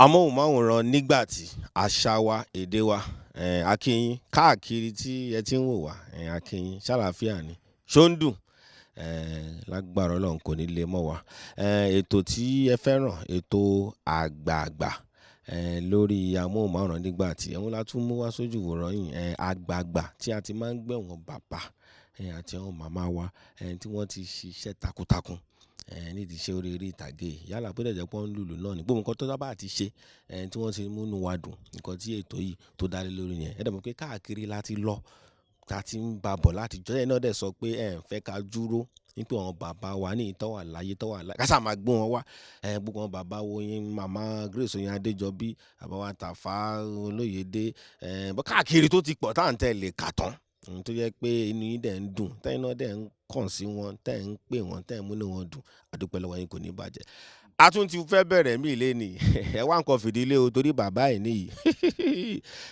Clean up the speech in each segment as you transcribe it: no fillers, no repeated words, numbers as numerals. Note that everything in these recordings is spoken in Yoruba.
amóhùnmáwòrán Nigbati àṣà wa èdè wa a kí yín káàkiri tí ẹ ti ń wò wá a kí yín ṣàlàáfíà ni ṣó ń dùn lágbára Ọlọ́run kò ní lè mọ́ wa ètò tí ẹ fẹ́ràn ètò àgbààgbà lórí amóhùnmáwòrán Nigbati ẹ̀hún la tún mú wá sójú wòran yìí àgbààgbà tí a ti máa ń gbẹ̀wọ̀n bàbá àti àwọn màmá wa tí wọ́n ti ṣiṣẹ́ takuntakun nídìí iṣẹ́ orí eré ìtàgé yálà bó dẹ̀ jẹ́ pé wọ́n ń lùlù náà ní gbogbo nǹkan tó sábà ti ṣe tí wọ́n ti múnú wa dùn nǹkan tí ètò yìí tó dá lé lórí yẹn ẹ dẹ̀ mọ̀ pé káàkiri láti lọ ta ti ń ba bọ̀ láti jọ́ ẹ̀ náà dẹ̀ sọ pé ẹ̀ ń fẹ́ ká dúró nípò àwọn bàbá wa ní ìtọ́wà láyé kásà máa gbé wọn wá gbogbo àwọn bàbá wo yín màmá Grace Oyin Adéjọbí bàbá wa Tàfá Olóyèdé káàkiri tó ti pọ̀ tá à ń tẹ̀lé kà tán tó yẹ pé inú yín dẹ̀ ń dùn tẹ́yìn náà dẹ̀ ń kàn sí wọn tẹ́ ń pè wọ́n tẹ́ ń múnú wọn dùn àdúpẹ́ lọ́wọ́ yín kò ní bàjẹ́. a tún ti fẹ́ bẹ̀rẹ̀ mí ilé ni ẹ wá nǹkan fìdílé o torí bàbá ẹ̀ nìyí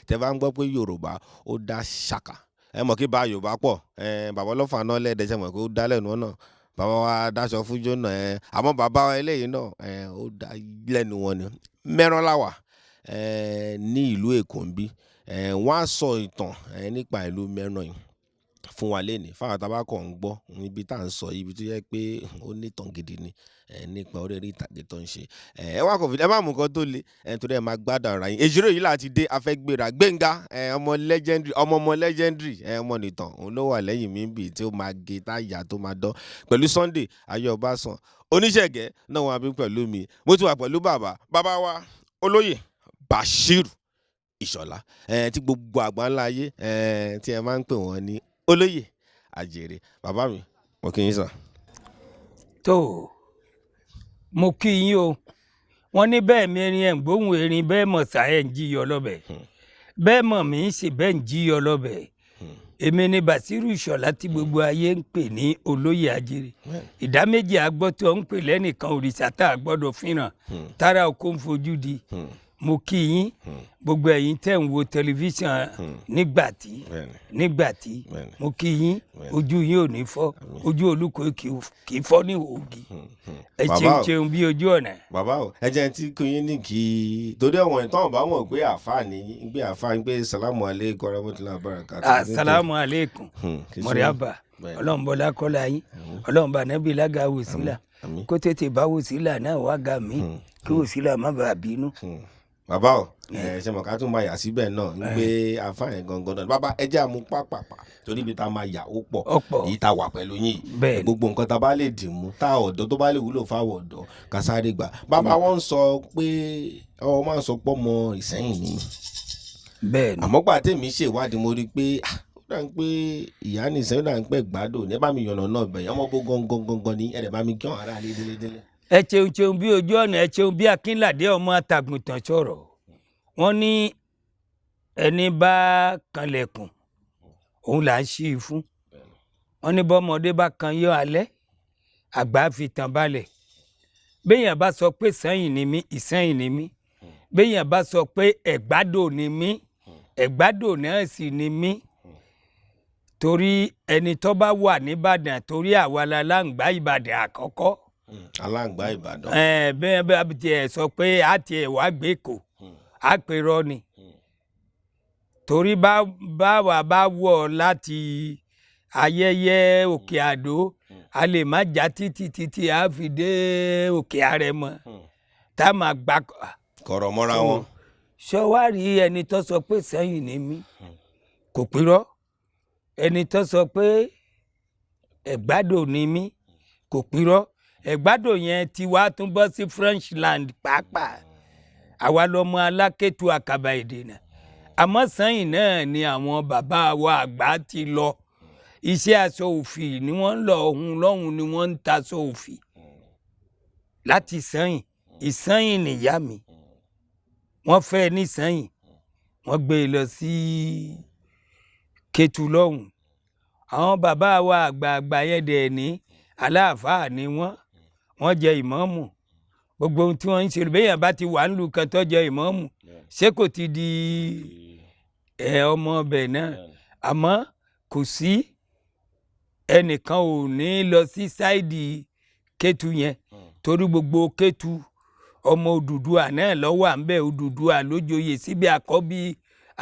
tẹ́ bá ń gbọ́ pé Yorùbá ó dá ṣàkà ẹ mọ̀ kí bá Yorùbá pọ̀ bàbá ọlọ́fà náà lẹ́ẹ̀dẹ́sẹ̀ mọ̀ pé ó dá lẹ́nu náà bàbá wa dáṣọ fújó náà àmọ́ bàbá wa eléyìí náà ó dá lẹ́nu wọn ni mẹ́rán láwà ní ìlú Èkó ń bí wọ́n á sọ ìtàn nípa ìlú mẹ́rán yìí fún wa lénìí fáwọn tabakọ̀ ń gbọ́ ibi tá à ń sọ ibi tó yẹ pé ó ní ìtàn gidi ni nípa orí eré ìtàgé tó ń ṣe ẹ wá kọfí ẹ má mú nǹkan tó le torí ẹ máa gbádùn ara yín èjìrò yìí láti dé afẹ́gbéra Gbénga ọmọ legendary ọmọ nìtàn òun ló wà lẹ́yìn mi bì tí ó máa ge táyà tó máa dán pẹ̀lú Sunday Ayọ̀ Ọbásan oníṣẹ̀gẹ́ náà wọn àbí pẹ̀lú mi mo ti wà pẹ̀lú bàbá wa olóyè Bashir Ishola tí gbogbo àgbáńlá ayé tí ẹ máa ń pè wọ́n ní Oloye Ajere bàbá mi mo kí yín sà. tó mo kí yín o wọ́n ní bẹ́ẹ̀ mi erin ẹ̀ ń gbóhùn erin bẹ́ẹ̀ mọ̀ sáyẹ̀ ń jíyọ lọ́bẹ̀ bẹ́ẹ̀ mọ̀ mí ń ṣe bẹ́ẹ̀ ń jíyọ lọ́bẹ̀ èmi ni Bashir Ishola tí gbogbo ayé ń pè ní Oloye Ajere ìdá méjì agbọ́tọ̀ ń pè lẹ́nìkan òrìṣà tá a gbọ́dọ̀ fìràn tára oko ń fojú di mo kí yín gbogbo ẹ̀yin tẹ́ ń wo tẹlifíṣàn Nigbati mo kí yín ojú yín ò ní fọ́ ojú olùkọ́ kì í fọ́ ní ògì ẹ ṣeun bí ojú ọ̀nà. bàbá o ẹ jẹ́ tí kò yín ní kí torí àwọn ìtàn bá mọ̀ pé àáfàá ní gbé àáfàá ń gbé salamu aleykum warahmatullahi wabarakatuh. salamu aleykum mọ̀rẹ́àbà ọlọ́run bọ́lá kọ́lá yín ọlọ́run bá nẹ́bí lága wòsílà kó tètè bá wòsílà náà wá ga mí kí wòsílà má bàa bínú. Bàbá o ṣe mọ̀ ká tún máa yà síbẹ̀ náà ń gbé àfáàyàn gangan náà bàbá ẹ jẹ́ àmú pàpàpà torí ibi tá a máa yà ó pọ̀ èyí tá a wà pẹ̀lú yín gbogbo nǹkan tá a bá lè dì mú tá ọ̀dọ́ tó bá lè wúlò fáwọn ọ̀dọ́ ká sáré gbà bàbá wọn ń sọ pé ọ máa ń sọ pọ́ mọ Ìsẹ́yìn ni àmọ́ gbà tèmi ṣèwádìí mo rí i pé ó dà ń pé ìyá ní Ìsẹ́yìn dà ń pẹ́ gbádùn ní ẹ bá mi yànnà náà bẹ̀yẹ̀ ọmọ bó gangan ní ẹ̀ bá mi kí ọ̀hún ara lé délé ẹ ṣeun bí ojú ọ̀nà ẹ ṣeun bí Akínládé ọmọ àtàgùntàn sọ̀rọ̀ wọ́n ní ẹni bá kanlẹ̀kùn òun là ń ṣí i fún wọ́n ní bọ́mọdé bá kan yọ alẹ́ àgbà fi tàn balẹ̀ béèyàn bá sọ pé Ìsẹ́yìn ni mí Ìsẹ́yìn ni mí béèyàn bá sọ pé Ẹ̀gbádò ni mí Ẹ̀gbádò náà sì ni mí torí ẹni tó bá wà níbàdàn torí àwa la láǹgbá Ìbàdàn àkọ́kọ́ aláǹgbá Ìbàdàn. bẹ́ẹ̀ bá tiẹ̀ sọ pé a tiẹ̀ wá gbé kò á pè rọ ni torí báwa bá wọ̀ láti Ayẹyẹ Òkè Àdó a lè má já títí a fi dé Òkè Àrẹ̀mọ tá a máa gbà kọ̀rọ̀ mọ́ra wọn. ṣọwárí ẹni tó sọ pé Ìsẹ́yìn ni mí kò pírọ́ ẹni tó sọ pé Ẹ̀gbádò ni mí kò pírọ́ Ẹ̀gbádò yẹn ti wá tún bọ́ sí French land pàápàá àwa lọmọ alákẹ́tù àkàbà èdè náà àmọ́ Ìsẹ́yìn náà ni àwọn bàbá wa àgbà ti lọ iṣẹ́ aṣọ òfì ni wọ́n ń lọ ọ̀hún lọ́hùn ni wọ́n ń taṣọ òfì láti Ìsẹ́yìn nìyá mi wọ́n fẹ́ ní Ìsẹ́yìn wọ́n gbé e lọ sí Kétu lọ́hùn àwọn bàbá wa àgbààgbà yẹn dẹ̀ ní aláàfáà ni wọ́n jẹ ìmáàmù gbogbo ohun tí wọ́n ń ṣe béèyàn bá ti wà nílùú kan tó jẹ ìmáàmù ṣé kò ti di ọmọ ọbẹ̀ náà àmọ́ kò sí ẹnìkan ò ní lọ sí sáìdì Kétu yẹn torí gbogbo Kétu ọmọ Odùduwà náà ló wà ńbẹ̀ Odùduwà ló joyè síbi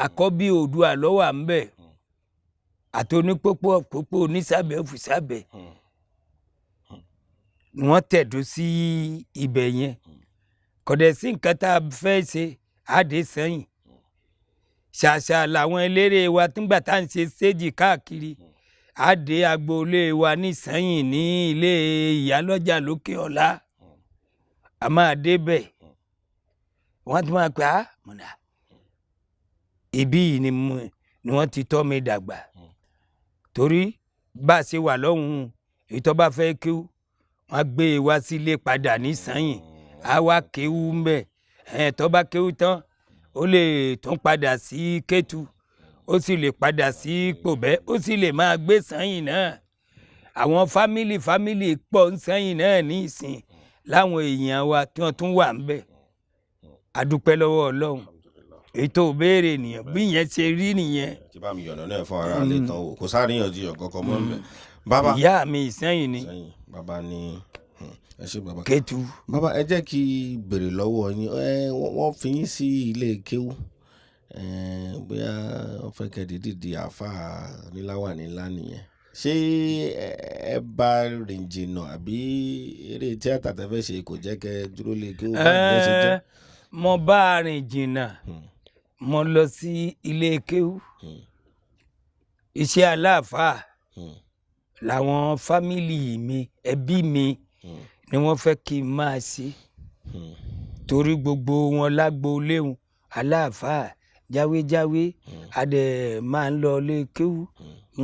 àkọ́bí Oòduà ló wà ńbẹ̀ àti onípòpò onísàbẹ̀ òfìsàbẹ̀ ni wọ́n tẹ̀dó sí ibẹ̀ yẹn kò dẹ̀ sí nǹkan tá a fẹ́ ṣe àdé sẹ́yìn ṣàṣà làwọn eléré wa nígbà tá à ń ṣe stéèjì káàkiri àdé agboolé wa ní Ìsẹ́yìn ní ilé Ìyálọ́jà lókè ọ̀la a máa débẹ̀ wọ́n ti máa pè á mọ̀nà ibí yìí ni wọ́n ti tọ́ mi dàgbà torí bá a ṣe wà lọ́hùn-ún èyí tó bá fẹ́ kí wọ́n gbé e wá sílé padà ní Ìsẹ́yìn á wá kéwú mbẹ̀ tó bá kéwú tán ó lè tún padà sí Kétu ó sì lè padà sí Pòbẹ́ ó sì lè máa gbé Ìsẹ́yìn náà àwọn fámìlì pọ̀ ń Ìsẹ́yìn náà ní ìsìn láwọn èèyàn wa tí wọ́n tún wà ńbẹ̀ a dúpẹ́ lọ́wọ́ Ọlọ́run ètò ìbéèrè nìyẹn bí yẹn ṣe rí nìyẹn. tí bá mi yọ̀nà náà fún ara lè tán o kò sáríyànjiyàn kankan mọ́ nbẹ̀. bàbá ìyá mi Ìsẹ́yìn ni bàbá ni ẹ ṣe bàbá. Kétu. bàbá ẹ jẹ́ kí béèrè lọ́wọ́ yín wọ́n fi yín sí ilé kéwú bóyá wọ́n fẹ́ kẹ́ dídì àáfàá níláwà nílá nìyẹn ṣé ẹ bá rìn jìnnà àbí eré tíátà tẹ́ fẹ́ ṣe kò jẹ́ kẹ́ dúró lé kéwú bá ìyẹn ṣe jẹ́. mo bá rìn jìnnà mo lọ sí ilé kéwú iṣẹ́ aláàfáà làwọn fámìlì mi ẹbí mi ni wọ́n fẹ́ kí n máa ṣe torí gbogbo wọn lágbo léwu aláàfáà jáwéjáwé adẹ máa ń lọ ilé kéwú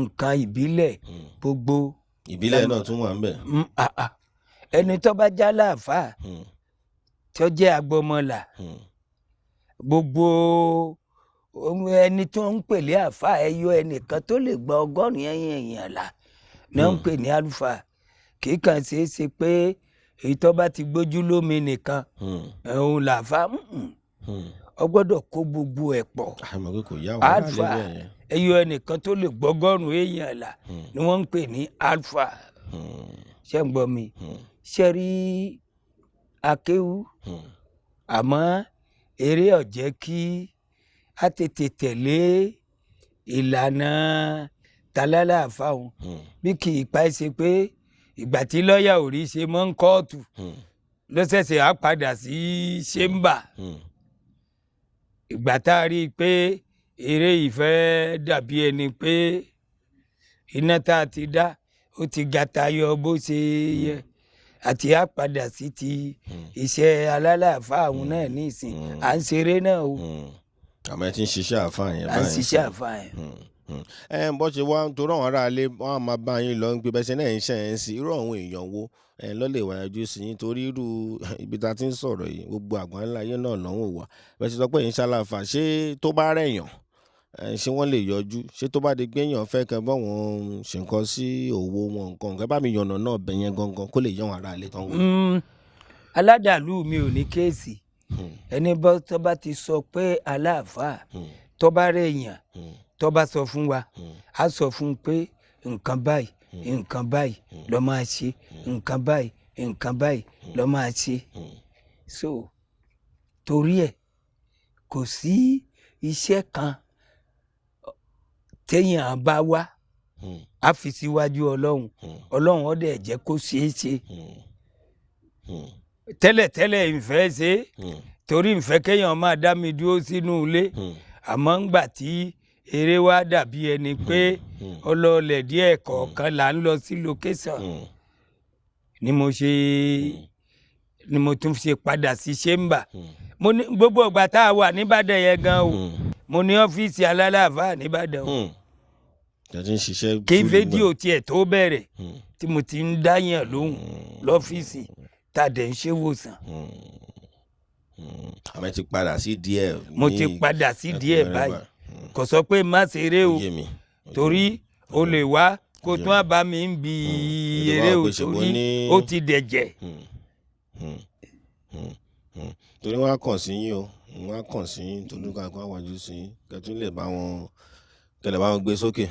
nǹkan ìbílẹ̀ gbogbo. ìbílẹ̀ náà tún wà ń bẹ̀. ẹni tó bá já láàfáà tó jẹ́ agbọmọlà gbogbo ẹni tó ń pèlé àfáà ẹyọ ẹnìkan tó lè gba 100 èèyàn là náà ń pè ní àlùfáà kì í kàn ṣeé ṣe pé èyí tó bá ti gbójú lómi nìkan òun làáfáà ọ gbọ́dọ̀ kó gbogbo ẹ̀ pọ̀ àlùfáà ẹyọ ẹnìkan tó lè gbọ́ 100 èèyàn là ni wọ́n ń pè ní àlùfáà ṣé ń gbọ́ mi ṣe rí akéwú àmọ́ eré ọ̀jẹ́ kí a tètè tẹ̀lé ìlànà találàáfà òun bí kì í pa ṣe pé ìgbà tí lọ́ọ̀yà ò rí ṣe mọ́ ń kóòtù lọ́sẹ̀sẹ̀ á padà sí ṣémbà ìgbà tá a rí i pé eré ìfẹ́ dàbí ẹni pé iná tá a ti dá ó ti ga tayọ bó ṣe yẹ àti á padà sí ti iṣẹ́ alálàáfà àwọn náà ní ìsìn à ń ṣeré náà o. àmọ́ ẹ ti ń ṣiṣẹ́ àfáà yẹn báyìí. à ń ṣiṣẹ́ àfáà yẹn. bó ṣe wá torí àwọn aráalé wọn á máa bá yín lọ ń gbé bẹ́sẹ̀ náà ń ṣe ẹ̀ ń sí irú àwọn èèyàn wo lọ́lẹ̀ ìwàyájú sí yín torí irú ibi tá a ti ń sọ̀rọ̀ yìí gbogbo àgbáńlá ayé náà lọ́wọ́ wà bẹ́ẹ̀ ṣe sọ pé yín ṣàlàfà ṣé tó bá rẹ̀yàn ṣé wọ́n lè yọjú ṣé tó bá di gbẹ̀yàn fẹ́ kan bọ́ wọn ṣe nǹkan sí òwò wọn nǹkan bá mi yànnà náà bẹ̀ yẹn gangan kó lè yọ àwọn aráalé tán wò. aládàlú mi ò ní kéèsì ẹni tó bá ti sọ pé aláàfáà tó bá rẹ̀yàn tó bá sọ fún wa á sọ fún un pé nǹkan báyìí nǹkan báyìí ló máa ṣe nǹkan báyìí nǹkan báyìí ló máa ṣe so torí ẹ̀ kò sí iṣẹ́ kan téèyàn bá wá á fi síwájú ọlọ́run ó dẹ̀ jẹ́ kó ṣeé ṣe tẹ́lẹ̀tẹ́lẹ̀ ìfẹ́ ṣe torí ìfẹ́ kéèyàn máa dá mi dúró sínú ilé àmọ́ ńgbà tí eré wa dàbí ẹni pé ọlọ́ọ̀lẹ̀ díẹ̀ kọ̀ọ̀kan là ń lọ sí location ni mo tún ṣe padà sí ṣémbà mo ní gbogbo ìgbà tá a wà níbàdàn yẹn gan o mo ní ọ́fíìsì alálàáfáà níbàdàn o kí fídíò tiẹ̀ tó bẹ̀rẹ̀ tí mo ti ń dáyàn lóhùn lọ́fíìsì tá a dẹ̀ ń ṣe wòsàn. àmọ́ ti padà sí díẹ̀. mo ti padà sí díẹ̀ báyìí kò sọ pé má ṣeré o torí o lè wá kó tún àbá mi ń bi eré o torí ó ti dẹ̀jẹ̀. torí wọn á kàn sí yín o wọn á kàn sí yín tó dúkà kó àwájú sí yín kẹtún lè bá wọn gbé sókè.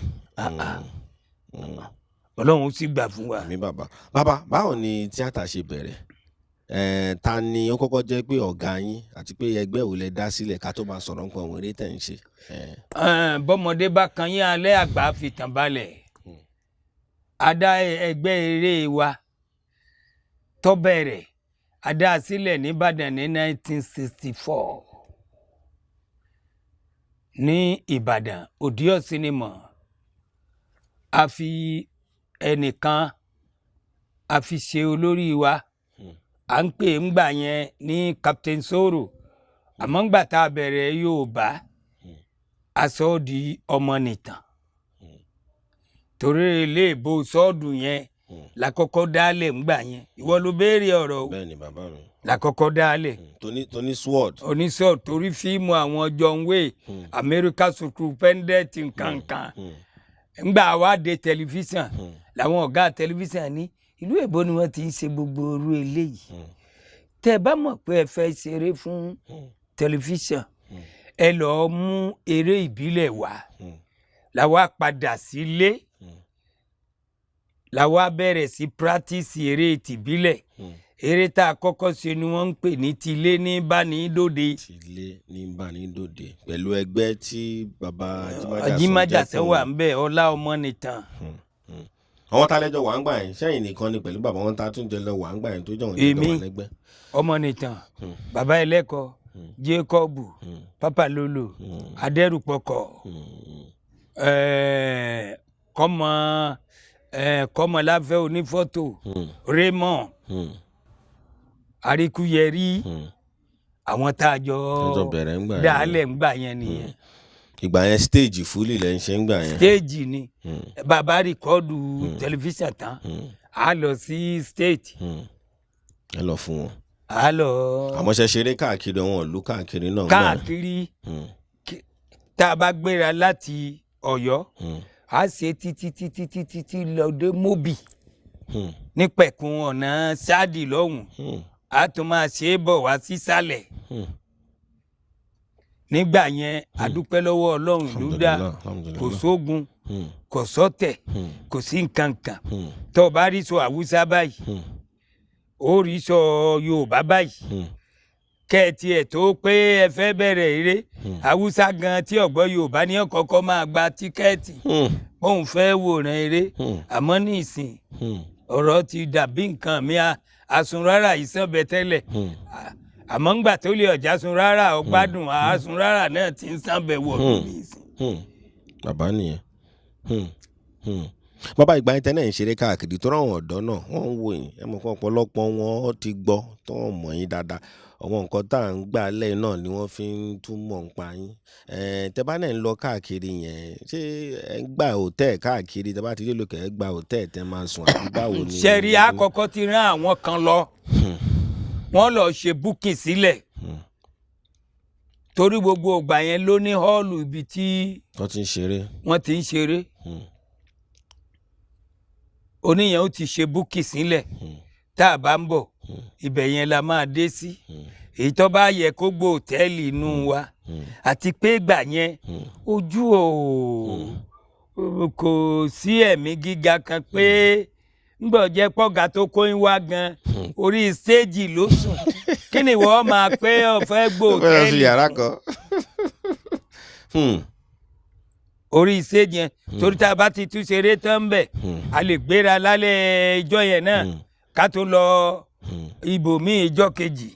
ọlọ́run sì gbà fún wa. àmín bàbá báwo ni tíátà ṣe bẹ̀rẹ̀ ta ni ó kọ́kọ́ jẹ́ pé ọ̀gá yín àti pé ẹgbẹ́ wo lẹ dá sílẹ̀ ká tó máa sọ̀rọ̀ nípa àwọn eré tẹ̀ ń ṣe. bọ́mọdé bá kan yín alẹ́ àgbà fi tàn balẹ̀ a dá ẹgbẹ́ eré wa tó bẹ̀rẹ̀ a dá sílẹ̀ nìbàdàn ní 1964 ní ìbàdàn òdíọ̀ sinimá a fi ẹnìkan a fi ṣe olórí wa à ń pè ńgbà yẹn ní Captain Soro àmọ́ ńgbà tá a bẹ̀rẹ̀ Yorùbá a sọ di ọmọnìtàn torí ilé ìbò sọ́ọ̀dù yẹn la kọ́kọ́ dálẹ̀ ńgbà yẹn ìwọ ló béèrè ọ̀rọ̀ o bẹ́ẹ̀ ni bàbá mi. la kọ́kọ́ dálẹ̀ Tony Sword. onísọ̀ torí fíìmù àwọn John Wayne America Superintendent nkankan ńgbà wá dé tẹlifíṣàn làwọn ọ̀gá tẹlifíṣàn ní ìlú èbó ni wọ́n ti ń ṣe gbogbo orú eléyìí tẹ́ ẹ bá mọ̀ pé ẹ fẹ́ ṣeré fún tẹlifíṣàn ẹ lọ́ọ́ mú eré ìbílẹ̀ wá làwa padà sílé làwa bẹ̀rẹ̀ sí practice eré tìbílẹ̀ eré tá a kọ́kọ́ ṣe ni wọ́n ń pè ní tilé ní bánidòde. tilé ní bánidòde pẹ̀lú ẹgbẹ́ tí bàbá Ajímájàsẹ́ wà ń bẹ̀ ọlá ọmọ nìtàn. àwọn tá a lẹ́jọ́ wà ń gbà yẹn sẹ́yìn nìkan ni pẹ̀lú bàbá wọn tá a tún jẹ lọ wà ń gbà yẹn tó jọ̀wọ́n tó jọ wà lẹ́gbẹ́. ọmọ nìtàn bàbá ẹlẹ́kọ̀ọ́ Jacob Papa Lolo Adẹ́rùpọ̀kọ̀ kọ́mọláfẹ́ onífọ́tò Raymond Àríkúyẹrí àwọn tá a jọ dálẹ̀ ńgbà yẹn nìyẹn. ìgbà yẹn stage fúlì lẹ́ ń ṣe ńgbà yẹn. stage ni bàbá rìkọ́dù tẹlifíṣàn tán a lọ sí stage. ẹ lọ fún wọn. a lọ. àmọ́ ṣe ṣeré káàkiri àwọn ìlú káàkiri náà. káàkiri tá a bá gbéra láti Ọ̀yọ́ a ṣe títí lọ dé Móbì ní pẹ̀kun ọ̀nà ṣáàdì lọ́hùn a tún máa ṣe é bọ̀ wá sísàlẹ̀ nígbà yẹn àdúpẹ́ lọ́wọ́ Ọlọ́run ló dá kò sógun kò sọ́tẹ̀ kò sí nǹkan kan tó o bá rí sọ Haúsá báyìí ó rí sọ Yorùbá báyìí kẹ́ẹ̀tì ẹ̀ tó pé ẹ fẹ́ bẹ̀rẹ̀ eré Haúsá gan tí ọ̀gbọ́ Yorùbá ní ọ̀kọ̀ọ̀kan máa gba tíkẹ́ẹ̀tì òun fẹ́ wòran eré àmọ́ ní ìsìn ọ̀rọ̀ ti dàbí nǹkan mi àsunrárà ìsànbẹ tẹ́lẹ̀ àmọ́ ńgbà tó lè ọ̀já sunrárà ọgbádùn àsunrárà náà ti ń sànbẹ̀ wọ̀ ní ìsìn. bàbá nìyẹn bàbá ìgbà yẹn tẹ́lẹ̀ ń ṣeré káàkiri tó ráwọn ọ̀dọ́ náà wọ́n ń wò yín ẹ mọ̀ fún ọ̀pọ̀lọpọ̀ wọn ti gbọ́ tó wọ́n mọ̀ yín dáadáa àwọn nǹkan tá à ń gbà lẹ́yìn náà ni wọ́n fi ń tún mọ̀ ń pa yín tẹ́ bá náà ń lọ káàkiri yẹn ṣé ẹ ń gba hòtẹ́ẹ̀ káàkiri tẹ́ bá ti dé lókè ẹ gba hòtẹ́ẹ̀ tẹ́ máa sùn àbí báwo ni. ṣẹ́rí àkọ́kọ́ ti rán àwọn kan lọ wọ́n lọ ṣe búkìn sílẹ̀ torí gbogbo ìgbà yẹn ló ní họ́ọ̀lù ibi tí wọ́n ti ń ṣeré oníyẹn ó ti ṣe búkìn sílẹ̀ tá a bá ń bọ̀ ibẹ̀ yẹn la máa dé sí èyí tó bá yẹ kó gbọ́ hòtẹ́ẹ̀lì inú wa àti pé ìgbà yẹn ojú kò sí ẹ̀mí gíga kan pé ńgbọ̀ jẹ́ pọ́gà tó kó ń wá gan orí stéèjì ló sùn kí ni wọ́n máa pé ọ̀fẹ́ gbọ́ hòtẹ́ẹ̀lì orí stéèjì yẹn torí tá a bá ti tún ṣeré tán ń bẹ̀ a lè gbéra lálẹ́ ìjọ yẹn náà ká tó lọ ibòmíì ìjọ kejì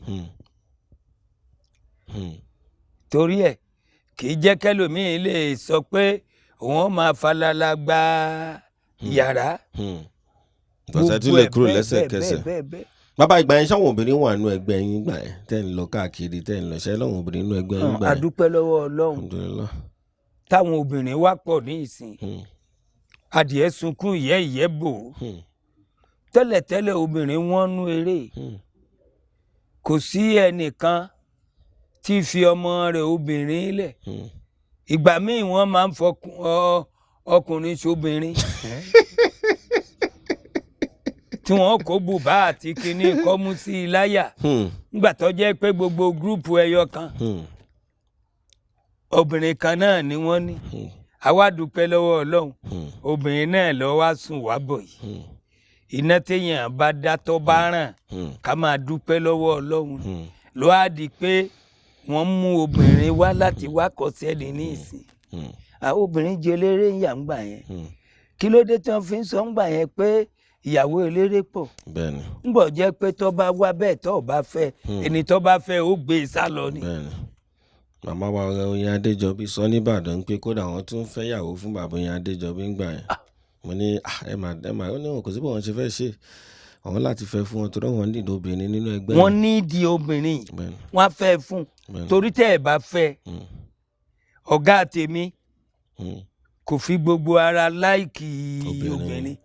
torí ẹ̀ kì í jẹ́ kẹ́lòmíì lè sọ pé òun máa falala gba yàrá gbọ̀nsẹ̀ tí lè kúrò lẹ́sẹ̀kẹsẹ̀. bàbá ìgbà yẹn sáwọn obìnrin wà nínú ẹgbẹ́ yín gbà yẹn tẹ́ ń lọ káàkiri tẹ́ ń lọ ṣẹ́ lọ́wọ́ obìnrin nínú ẹgbẹ́ yín gbà yẹn. àdúpẹ́ lọ́wọ́ Ọlọ́run táwọn obìnrin wá pọ̀ ní ìsìn adìẹ sunkún ìyẹ́ bò tẹ́lẹ̀tẹ́lẹ̀ obìnrin wọ́n nú eré kò sí ẹnìkan tí fi ọmọ rẹ̀ obìnrin lẹ̀ ìgbà míì wọ́n máa ń fọkùn ọkùnrin sóbìnrin tí wọ́n kó bùbá àti kinní kọ́mú sí i láyà nígbà tó jẹ́ pé gbogbo gúrùpù ẹyọ kan obìnrin kan náà ni wọ́n ní àwa dúpẹ́ lọ́wọ́ Ọlọ́run obìnrin náà ló wá sùn wá bọ̀ yìí iná téèyàn bá dá tó bá ràn ká máa dúpẹ́ lọ́wọ́ Ọlọ́run ló á di pé wọ́n mú obìnrin wá láti wá kọ́ṣẹ́ ní ìsìn àwọn obìnrin jẹ eléré ń yà ń gbà yẹn kí ló dé tí wọ́n fi ń sọ ń gbà yẹn pé ìyàwó eléré pọ̀ ń bọ̀ jẹ́ pé tó bá wá bẹ́ẹ̀ tó bá fẹ́ ẹni tó bá fẹ́ ó gbé e sá lọ ni. màmá wa Oyin Adéjọbí sọ nìbàdàn pé kódà wọ́n tún fẹ́ yàwó fún bàbá Oyin Adéjọbí ń gbà yẹn mo ní ẹ mà ó ní wọn kò sí bó wọn ṣe fẹ́ ṣe àwọn láti fẹ́ fún wọn torí wọn nídìí obìnrin nínú ẹgbẹ́ wọn nídìí obìnrin wọn á fẹ́ fún torí tẹ́ ẹ bá fẹ́ ọ̀gá tèmi kò fi gbogbo ara láìkì obìnrin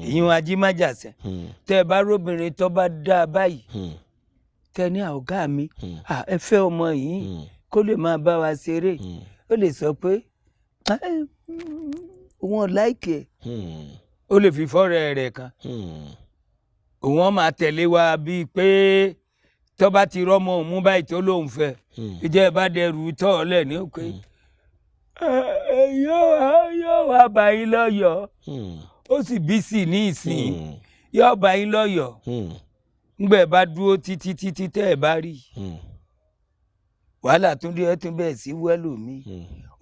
ìyún ajímájàsẹ tẹ́ ẹ bá róbìnrin tó bá dáa báyìí tẹ́ ní ọ̀gá mi ẹ fẹ́ ọmọ yìí kó lè máa bá wa ṣeré ó lè sọ pé wọn láìkì ẹ ó lè fi fọ́rẹ̀ rẹ̀ kan òun máa tẹ̀lé wa bíi pé tó bá ti rọ́mọ òun mú báyìí tó lóun fẹ́ ìjẹ́ bá dẹrù tọ́ ọ lẹ̀ ní òkè yóò wá bá yín lọ́yọ̀ọ́ ó sì bí sí ní ìsìn yóò bá yín lọ́yọ̀ọ́ ńgbẹ́ bá dúró títí tẹ́ ẹ̀ bá rí wàhálà tún dé ẹ tún bẹ́ẹ̀ sí wẹ́lò mi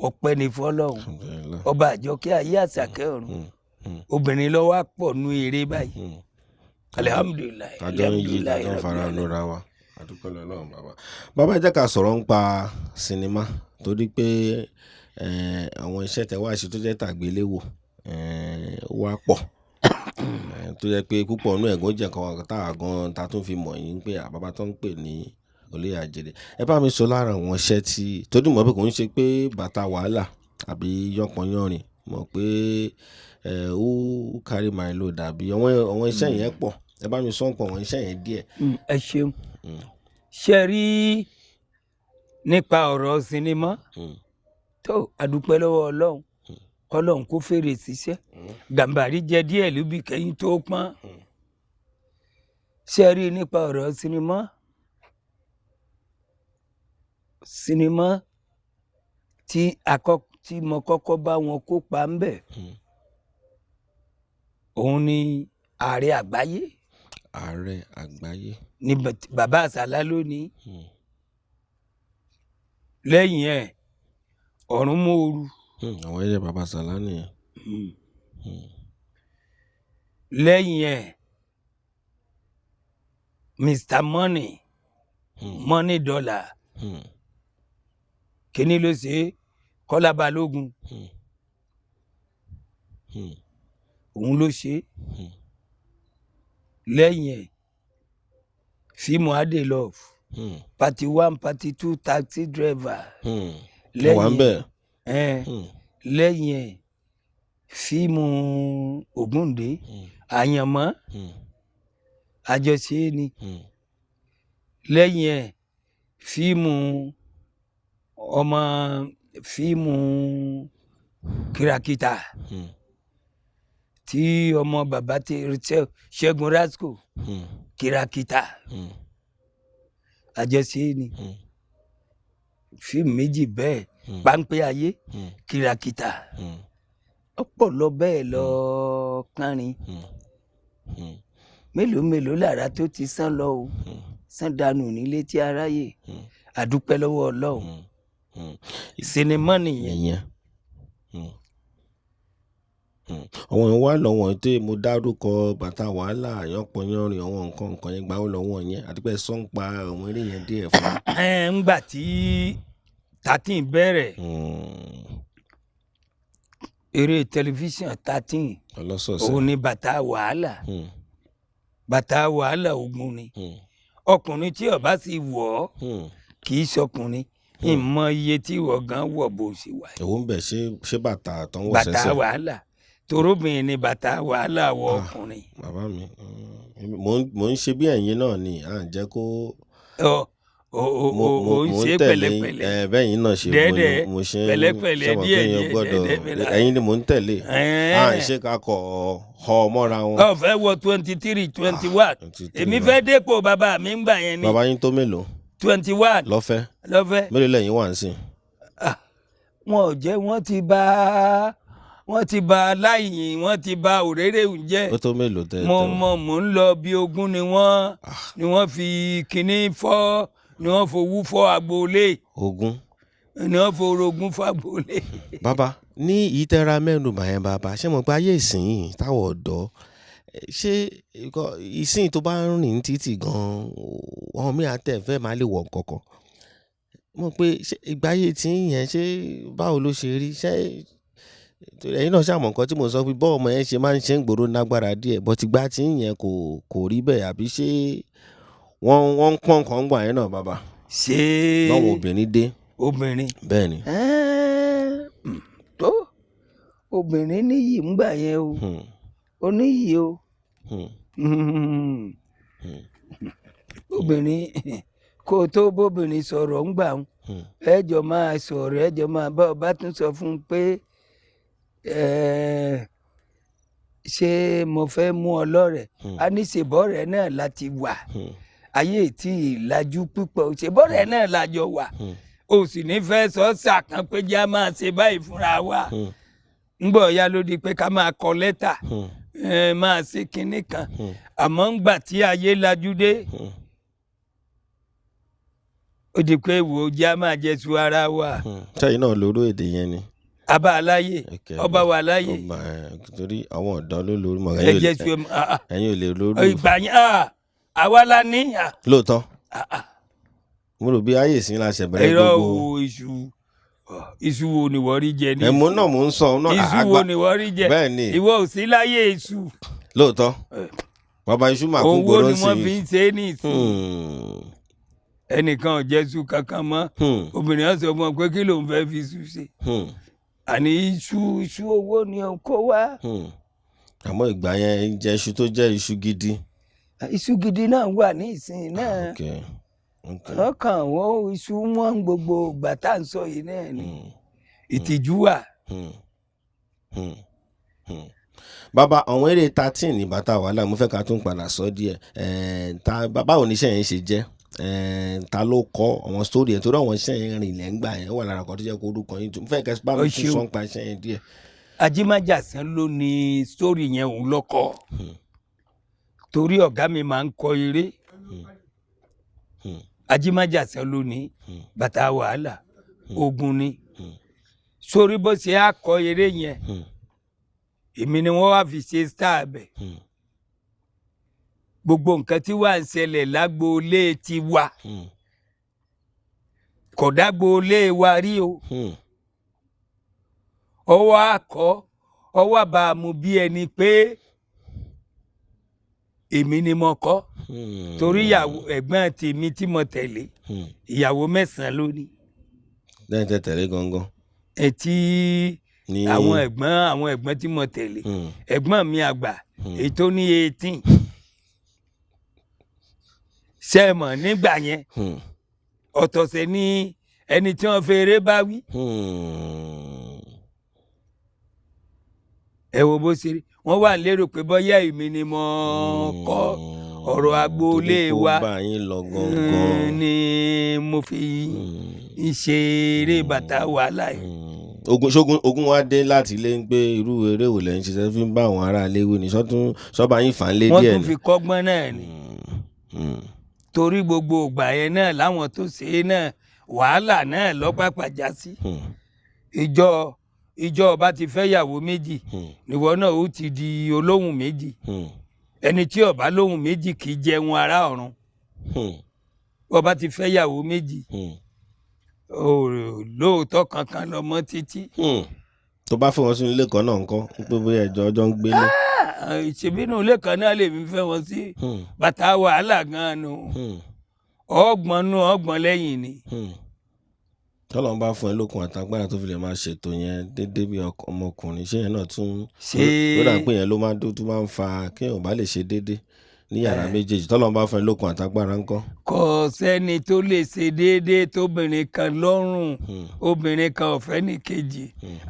ọpẹ́ ní fọ́lọ́run ọba àjọkẹ́ ayé àṣàkẹ́ ọ̀run obìnrin lọ́wọ́ pọ̀ nú eré báyìí alihamudulilayi alihamudulilayi àjọ fara lóra wa àdúpẹ́ lọ́wọ́ bàbá ẹ jẹ́ ká sọ̀rọ̀ ń pa sinimá torí pé àwọn iṣẹ́ tẹ́ wá ṣe tó jẹ́ tàgbéléwò wá pọ̀ tó jẹ́ pé púpọ̀ nú ẹ̀gún jẹ́ kan tá a gan ta tún fi mọ̀ yín pé àbábá tó ń pè ní Oloye Ajere ẹ bá mi sọ lára àwọn iṣẹ́ tí tó dùn mọ́ pé kò ń ṣe pé bàtà wàhálà àbí yánpọnyánrin mọ̀ pé ó carry my load àbí àwọn iṣẹ́ yẹn pọ̀ ẹ bá mi sọ ń pọ̀ àwọn iṣẹ́ yẹn díẹ̀. ẹ ṣeun ṣe rí nípa ọ̀rọ̀ sinimá tó àdúpẹ́ lọ́wọ́ Ọlọ́run Ọlọ́run kó fèrè síṣẹ́ gàmbàrí jẹ díẹ̀ lóbi kẹ́yìn tó pọ́n ṣe rí nípa ọ̀rọ̀ sinimá tí mo kọ́kọ́ bá wọn kópa ń bẹ̀ òun ni ààrẹ àgbáyé. ààrẹ àgbáyé. ni bàbá àsálà lónìí lẹ́yìn ẹ̀ ọ̀run mòoru. àwọn ẹ̀yẹ bàbá àsálà nìyẹn. lẹ́yìn ẹ̀ Mr Money Money Dollar kíní ló ṣe Kọ́lá Balógun òun ló ṣe lẹ́yìn ẹ̀ fíìmù Adelove party 1 party 2 taxi driver lẹ́yìn ẹ̀ fíìmù Ògúndé Àyànmọ́ àjọṣe ni lẹ́yìn ẹ̀ fíìmù kìràkìtà tí ọmọ bàbá ti Ṣẹ́gun Rasco kìràkìtà àjọṣe ni fíìmù méjì bẹ́ẹ̀ Páńpẹ́ Ayé kìràkìtà ọ̀pọ̀ lọ bẹ́ẹ̀ lọ kánrin mélòó lára tó ti sán lọ o sán dànù nílé tí aráyè àdúpẹ́ lọ́wọ́ Ọlọ́run sinimá nìyẹn. àwọn èèyàn wá lọ́wọ́ tí mo dárúkọ bàtà wàhálà yánpọnyánrin àwọn nǹkan yẹn gbà ó lọ́wọ́ yẹn àti pé sọ́n pa àwọn eré yẹn díẹ̀ fún mi. ńgbà tí tatin bẹ̀rẹ̀ eré tẹlifíṣàn tatin òun ni bàtà wàhálà ogun ni ọkùnrin tí ó bá sì wọ̀ ọ́ kì í ṣọkùnrin ìmọ̀ iye tí ìwọ gan wọ̀ bó ṣe wà. èwo ń bẹ̀ ṣé bàtà tó ń wọ̀ sẹ́sẹ̀. bàtà wàhálà torobìnrin ni bàtà wàhálà wọ ọkùnrin. bàbá mi mò ń ṣe bí ẹ̀yin náà ni à ń jẹ́ kó. o ń ṣe pẹ̀lẹ́pẹ̀lẹ́ bẹ́yìn náà ṣe mo ṣe ń pẹ̀lẹ́pẹ̀lẹ́ díẹ̀ ẹ̀yin ni mò ń tẹ̀lé à ń ṣe ká kọ ọ mọ́ra wọn. ọ fẹ́ wọ 23 21 èmi fẹ́ dépò bàbá mi ń gbà yẹn ni. bàbá yín tó mélòó. 21. lọ́fẹ́ mélòó lẹ́yìn wà ń sìn. wọn ò jẹ́ wọ́n ti bá wọ́n ti bà aláìyìn wọ́n ti bà òréré jẹ́. ó tó mélòó tẹ́ mo ń lọ bí 20 ni wọ́n fi kinní fọ́ ni wọ́n fowú fọ́ agboolé. 20 ni wọ́n forogún fọ́ agboolé. bàbá ní ìtẹ́ra mẹ́nuba yẹn bàbá ṣé mo gba ayé ìsìn táwọn ọ̀dọ́ ṣé ìsìn tó bá ń rìn títì gan-an ọmọ mi àtẹ̀fẹ́ máa lè wọ̀ kọ̀kọ̀ mo pé ìgbà ayé tí yẹn ṣé báwo ló ṣe rí ṣé ẹ̀yin náà ṣàmọ̀ nǹkan tí mo sọ pé bọ́ọ̀ ọmọ yẹn ṣe máa ń ṣe ń gbòòrò lágbára díẹ̀ bọ́ ti gbá tí yẹn kò rí bẹ́ẹ̀ àbí ṣé wọ́n ń pọ́n nǹkan gbà yẹn náà bàbá. ṣé lọ́wọ́ obìnrin dé. obìnrin. bẹ́ẹ̀ ni. tó obìnrin níyì ń gbà yẹn o ó níyì o obìnrin kó o tó bóbìnrin sọ̀rọ̀ ń gbà ń ẹjọ́ máa sọ̀rọ̀ ẹjọ́ máa bá ọba tún sọ fún un pé ṣé mo fẹ́ mú ọ lọ́rẹ̀ a ní ṣèbọ̀rẹ̀ náà láti wà ayé tí ìlàjú púpọ̀ ṣèbọ̀rẹ̀ náà lájọ wà o sì ní fẹ́ sọ ṣàkàn pé já máa ṣe báyìí fúnra wa ń gbọ́ ya ló di pé ká máa kọ lẹ́tà máa ṣe kinní kan àmọ́ ń gbà tí ayé lajú dé ó di pé wò ó já máa jẹ su ara wa. sẹ́yìn náà lóró èdè yẹn ni. abá aláyè ọba wà láyè. torí àwọn ọ̀dọ́ ló lórí mọ̀ ẹ̀yin ò lè lórí. ìgbà yẹn àwa la ní. lóòótọ́ mo rò bí ayé ìsìn la ṣẹ̀ bẹ̀rẹ̀ gbogbo. irọ́ wo iṣu wo ni wọ́n rí jẹ ní. ẹ̀mú náà mò ń sọ iṣu wo ni wọ́n rí jẹ. bẹ́ẹ̀ ni ìwọ ò sí láyé iṣu. lóòótọ́ bàbá iṣu máa kún gbòòrò sí i. owó ni wọ́n fi ń ṣe é ní ìsìn. ẹnìkan ò jẹ́ iṣu kankan mọ́ obìnrin á sọ fún ọ pé kí ló ń fẹ́ fi iṣu ṣe. àní iṣu owó ni ó kó wá. àmọ́ ìgbà yẹn jẹ́ iṣu tó jẹ́ iṣu gidi. iṣu gidi náà wà ní ìsìn náà. ọkàn wọn iṣu wọn gbogbo ìgbà tá à ń sọ yìí náà ni ìtìjú wà. bàbá àwọn eré 13 ní bàtà wàhálà mo fẹ́ ká tún padà sọ díẹ̀ báwo ni iṣẹ́ yẹn ṣe jẹ́ ta ló kọ́ àwọn sórí ẹ̀ torí àwọn iṣẹ́ yẹn rìn lẹ́ngbà yẹn wà lára kan tó jẹ́ kó orúkọ yín tó mo fẹ́ kẹ́ bá mi tún sọ́n pa iṣẹ́ yẹn díẹ̀. Ajímájàsán ló ní sórí yẹn òun lọ́kọ́ torí ọ̀gá mi máa ń kọ eré Ajímájàsán ló ní bàtà wàhálà ogun ni sórí bó ṣe á kọ eré yẹn èmi ni wọ́n wá fi ṣe star bẹ̀ gbogbo nǹkan tí wà ń ṣẹlẹ̀ lágboolé ti wà kò dágboolé wa rí o ọwọ́ akọ ọwọ́ àbàmù bí ẹni pé èmi ni mo kọ́ torí ìyàwó ẹ̀gbọ́n tèmi tí mo tẹ̀lé ìyàwó 9 ló ní. lẹ́yìn tẹ́ tẹ̀lé gangan. ẹtí àwọn ẹ̀gbọ́n tí mo tẹ̀lé ẹ̀gbọ́n mi àgbà èyí tó ní 18 sẹ́mọ̀ nígbà yẹn ọ̀tọ̀ọ̀sẹ̀ ní ẹni tí wọ́n fèrè bá wí. ẹ wo bó ṣe rí wọ́n wà lérò pé bóyá èmi ni mo kọ́ ọ̀rọ̀ agboolé wa ni mo fi ṣe eré bàtà wàhálà yìí. ogun wa dé láti ilé ń gbé irú eré wò lẹ́yìn ṣiṣẹ́ fi ń bá àwọn ará ilé wí ni sọ́ba yín fà ń lé díẹ̀ ni. wọ́n tún fi kọ́gbọ́n náà ni torí gbogbo ìgbà yẹn náà láwọn tó ṣe é náà wàhálà náà lọ́pàpà já sí. ìjọ ọba ti fẹ́ yàwó méjì níwọ náà ó ti di olóhùn méjì ẹni tí ọba lóhùn méjì kì í jẹun ará ọ̀run ọba ti fẹ́ yàwó méjì lóòótọ́ kankan lọ́mọ títí. tó bá fẹ́ wọn sínú ilé kan náà ńkọ́ pé bóyá ẹjọ́ ọjọ́ ń gbélé. ìṣèbínú ilé kan náà lèmi fẹ́ wọn sí bàtà wàhálà gan-an nù ọgbọ̀n lẹ́yìn ni. tọ́lọ́n bá fún ẹ lókun àtàgbára tó fi lè máa ṣètò yẹn déédéé bí ọmọkùnrin ṣé yẹn náà tún lódà pé yẹn ló máa ń fa kéèyàn bá lè ṣe déédéé ní yàrá méjèèjì tọ́lọ́n bá fún ẹ lókun àtàgbára ńkọ́. kò sẹ́ni tó lè ṣe déédéé tóbìnrin kan lọ́rùn obìnrin kan ò fẹ́ ní kejì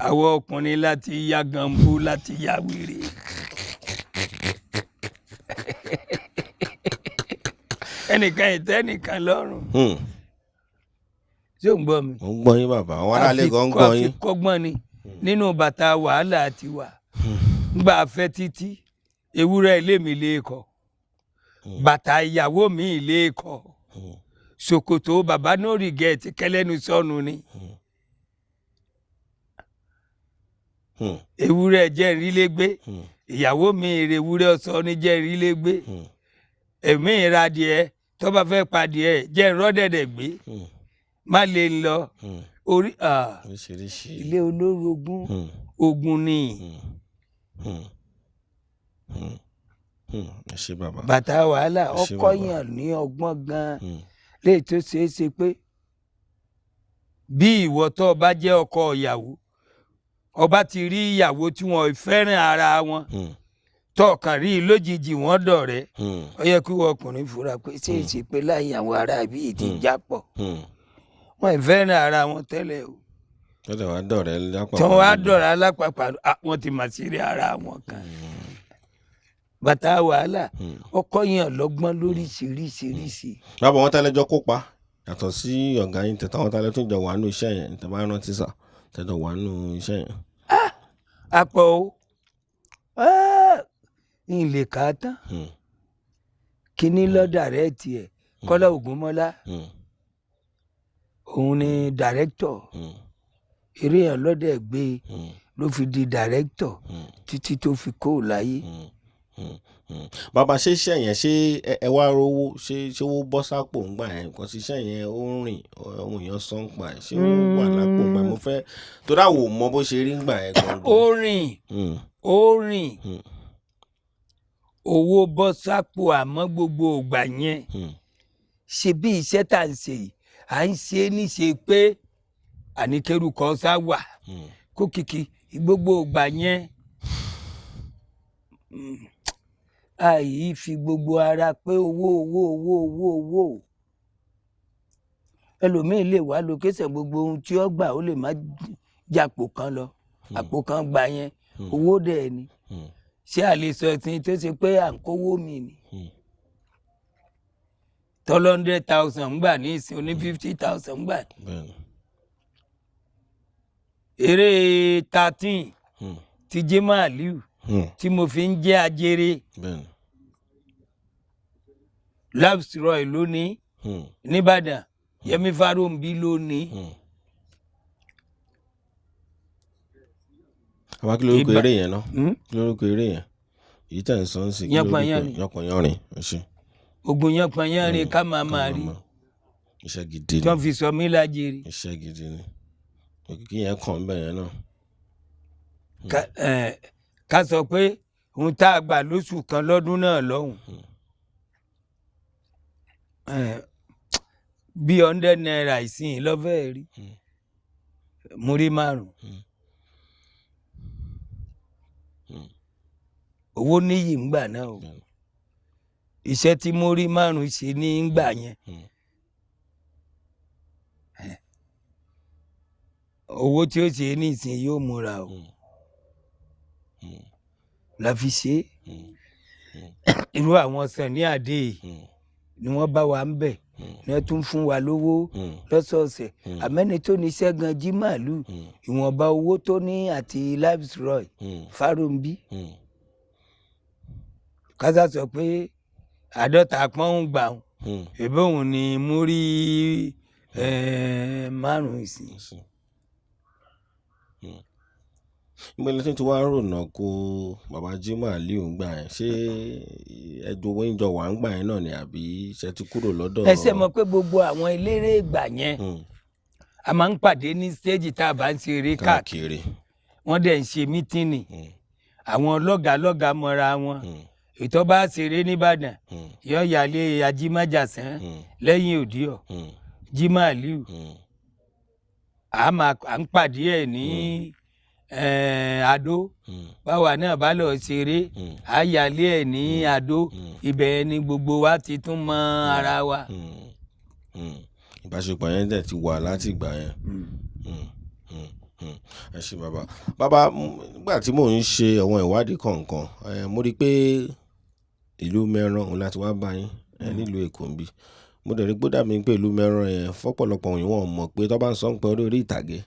àwọn ọkùnrin láti ya gànbú láti ya wèrè. ẹnìkan ìtẹ́nìkan lọ́rùn. ṣé ò ń gbọ́ mi. mo ń gbọ́ yín bàbá àwọn aráàlú kan ń gbọ́ yín. àfikọ́gbọ́n ni nínú bàtà wàhálà tiwa ngbà fẹ́ títí ewúrẹ́ ilé mi lè kọ́ bàtà ìyàwó mi lè kọ́ ṣòkòtò bàbá nóòrì gẹ̀ẹ́tì kẹlẹ́nu sọ́nu ni ewúrẹ́ jẹ́ ìrílégbé ìyàwó mi èrè ewúrẹ́ ọ̀sán ní jẹ́ ìrílégbé èmi ìradìẹ tó bá fẹ́ padìẹ jẹ́ ìrọ́dẹ̀dẹ̀ gbé má lè lọ orí ilé olórogún ogun ni bàtà wàhálà ọkọ yàn ní ọgbọ́n gan lè tó ṣeé ṣe pé bí ìwọ tó bá jẹ́ ọkọ ìyàwó ọba ti rí ìyàwó tí wọn fẹ́ràn ara wọn tọkàn rí lójijì wọn dọ̀rẹ́ ó yẹ kí wọn ọkùnrin fura pé ṣé ìṣe pé láyé àwọn ará bíi ti jápọ̀ wọn fẹ́ràn ara wọn tẹ́lẹ̀ o tọ́jà wá dọ̀rẹ́ lápapọ̀ tí wọ́n wá dọ̀rẹ́ alápapọ̀ wọ́n ti mà sí rí ara wọn kan bàtà wàhálà ọkọ yẹn lọ́gbọ́n lóríṣiríṣiríṣi. báwo wọn tẹ́lẹ̀ kópa yàtọ̀ sí ọ̀gá yín tẹ̀ táwọn tẹ́lẹ̀ tún jọ wà nù iṣẹ́ yẹn tẹ̀ bá rántí sà tẹ́jọ wà nù iṣẹ́ yẹn. àpọ̀ o n lè kà á tán kínní lọ dàrẹ́ẹ̀tì ẹ̀ Kọ́lá Ògúnmọ́lá òun ni dàrẹ́kítọ̀ eré yẹn lọ́dẹ̀ gbé ló fi di dàrẹ́kítọ̀ títí tó fi kó láyé. bàbá ṣé iṣẹ́ yẹn ṣé ẹ wá rówó ṣé owó bọ́ sápò ńgbà yẹn nǹkan sí iṣẹ́ yẹn ó ń rìn ohun èèyàn sọ ń pa ẹ̀ ṣé ó wà lápò ńgbà mo fẹ́ tó dáwò mọ bó ṣe rí ńgbà yẹn gangan. ó rìn owó bọ́ sápò àmọ́ gbogbo ìgbà yẹn ṣe bí iṣẹ́ tá à ń ṣe yìí à ń ṣe é níṣe pé àníkẹ́rù kan sá wà kó kìkì gbogbo ìgbà yẹn àyí fi gbogbo ara pé owó ẹlòmíín lè wá lókèsè gbogbo ohun tí ó gbà ó lè má jàpò kan lọ àpò kan gbà yẹn owó dẹ̀ ni ṣé àlesọ ẹ̀sìn tó ṣe pé à ń kówó mi ni tọ́lọ́ 100,000 gbà ní ìsìn oní 50,000 gbà eré 13 ti jẹ́ màálíù tí mo fi ń jẹ́ ajere labsroy lónìí nìbàdàn Yẹmí Fáròǹbí lónìí. àwa kí lórúkọ eré yẹn náà kí lórúkọ eré yẹn èyí tẹ̀ ń sọ ń sìn kí lórúkọ yánpọnyánrin ogun yánpọnyánrin ká máa rí iṣẹ́ gidi ni tí wọ́n fi sọ mí lájèrè. iṣẹ́ gidi ni òkìkí yẹn kàn ń bẹ̀ yẹn náà. ká sọ pé ohun tá a gbà lóṣù kan lọ́dún náà lọ́hùn bí 100 naira ìsìn lọ́fẹ̀ẹ́ rí múrí 5 owó níyì ń gbà náà o iṣẹ́ tí múrí 5 ṣe ní ń gbà yẹn owó tí ó ṣe ní ìsìn yóò múra o la fi ṣe irú àwọn Sàní Adé ni wọ́n bá wa ń bẹ̀ ni wọ́n tún fún wa lówó lọ́sọ̀ọ̀sẹ̀ àmẹ́ni tó ní Ṣẹ́gun jí màálù ìwọ̀nba owó tó ní àti Labsroy Fáròǹbí kásá sọ pé 50 pọ́n gbà ìbí òun ni múrí 5 ìsìn. ìgbẹ́lẹ̀ tí wàá rònà kó bàbá Jimoh Aliu ń gbà yẹn ṣé ẹjọ́ owó ìjọ wà ń gbà yẹn náà ni àbí ṣe ti kúrò lọ́dọ̀. ẹ ṣe mọ̀ pé gbogbo àwọn eléré ìgbà yẹn a máa ń pàdé ní stéèjì tá a bá ń ṣeré káàkiri wọ́n dẹ̀ ń ṣe mítínì àwọn lọ́gàálọ́gàá mọ́ra wọn ètò bá ṣeré nìbàdàn yóò yálé ajímájàsán lẹ́yìn òdìọ̀ Jimoh Aliu à ń pàdé ẹ̀ ní Adó báwa náà bá lọ ṣeré àyálé ẹ̀ ní Adó ibẹ̀ ni gbogbo wa ti tún mọ ara wa. ìbáṣepọ̀ yẹn dẹ̀ ti wà láti ìgbà yẹn. ẹ ṣé bàbá nígbà tí mò ń ṣe àwọn ìwádìí kọ̀ọ̀kan mo rí i pé ìlú mẹ́ran òun láti wá bá yín nílùú Èkó ń bí mo dẹ̀ rí gbọ́dọ̀ mi pé ìlú mẹ́ran yẹn fọ́pọ̀lọpọ̀ òyìn wọn mọ̀ pé tó bá ń sọ pé orí ìtàgé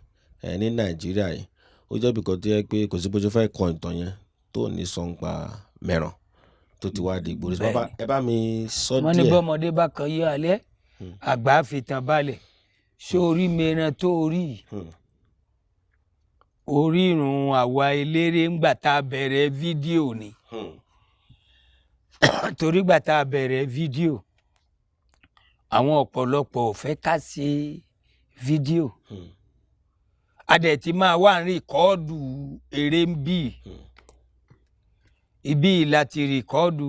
ní Nàìjíríà yìí ó jẹ́ bìkan tó yẹ pé kò sí bó ṣe fẹ́ kọ ìtàn yẹn tó ní sọ ń pa mẹ́ràn tó ti wá di ìgboro. Bàbá ẹ bá mi sọ díẹ̀. wọ́n ní bọ́mọdé bá kan yé alẹ́ àgbà fìtàn balẹ̀ sórí mẹ́ràn tó rí orírun àwa eléré ńgbà tá a bẹ̀rẹ̀ fídíò ni torí gbà tá a bẹ̀rẹ̀ fídíò àwọn ọ̀pọ̀lọpọ̀ ò fẹ́ ká ṣe fídíò a dẹ̀ ti máa wà ní rìkọ́ọ̀dù eré ń bì ibi láti rìkọ́ọ̀dù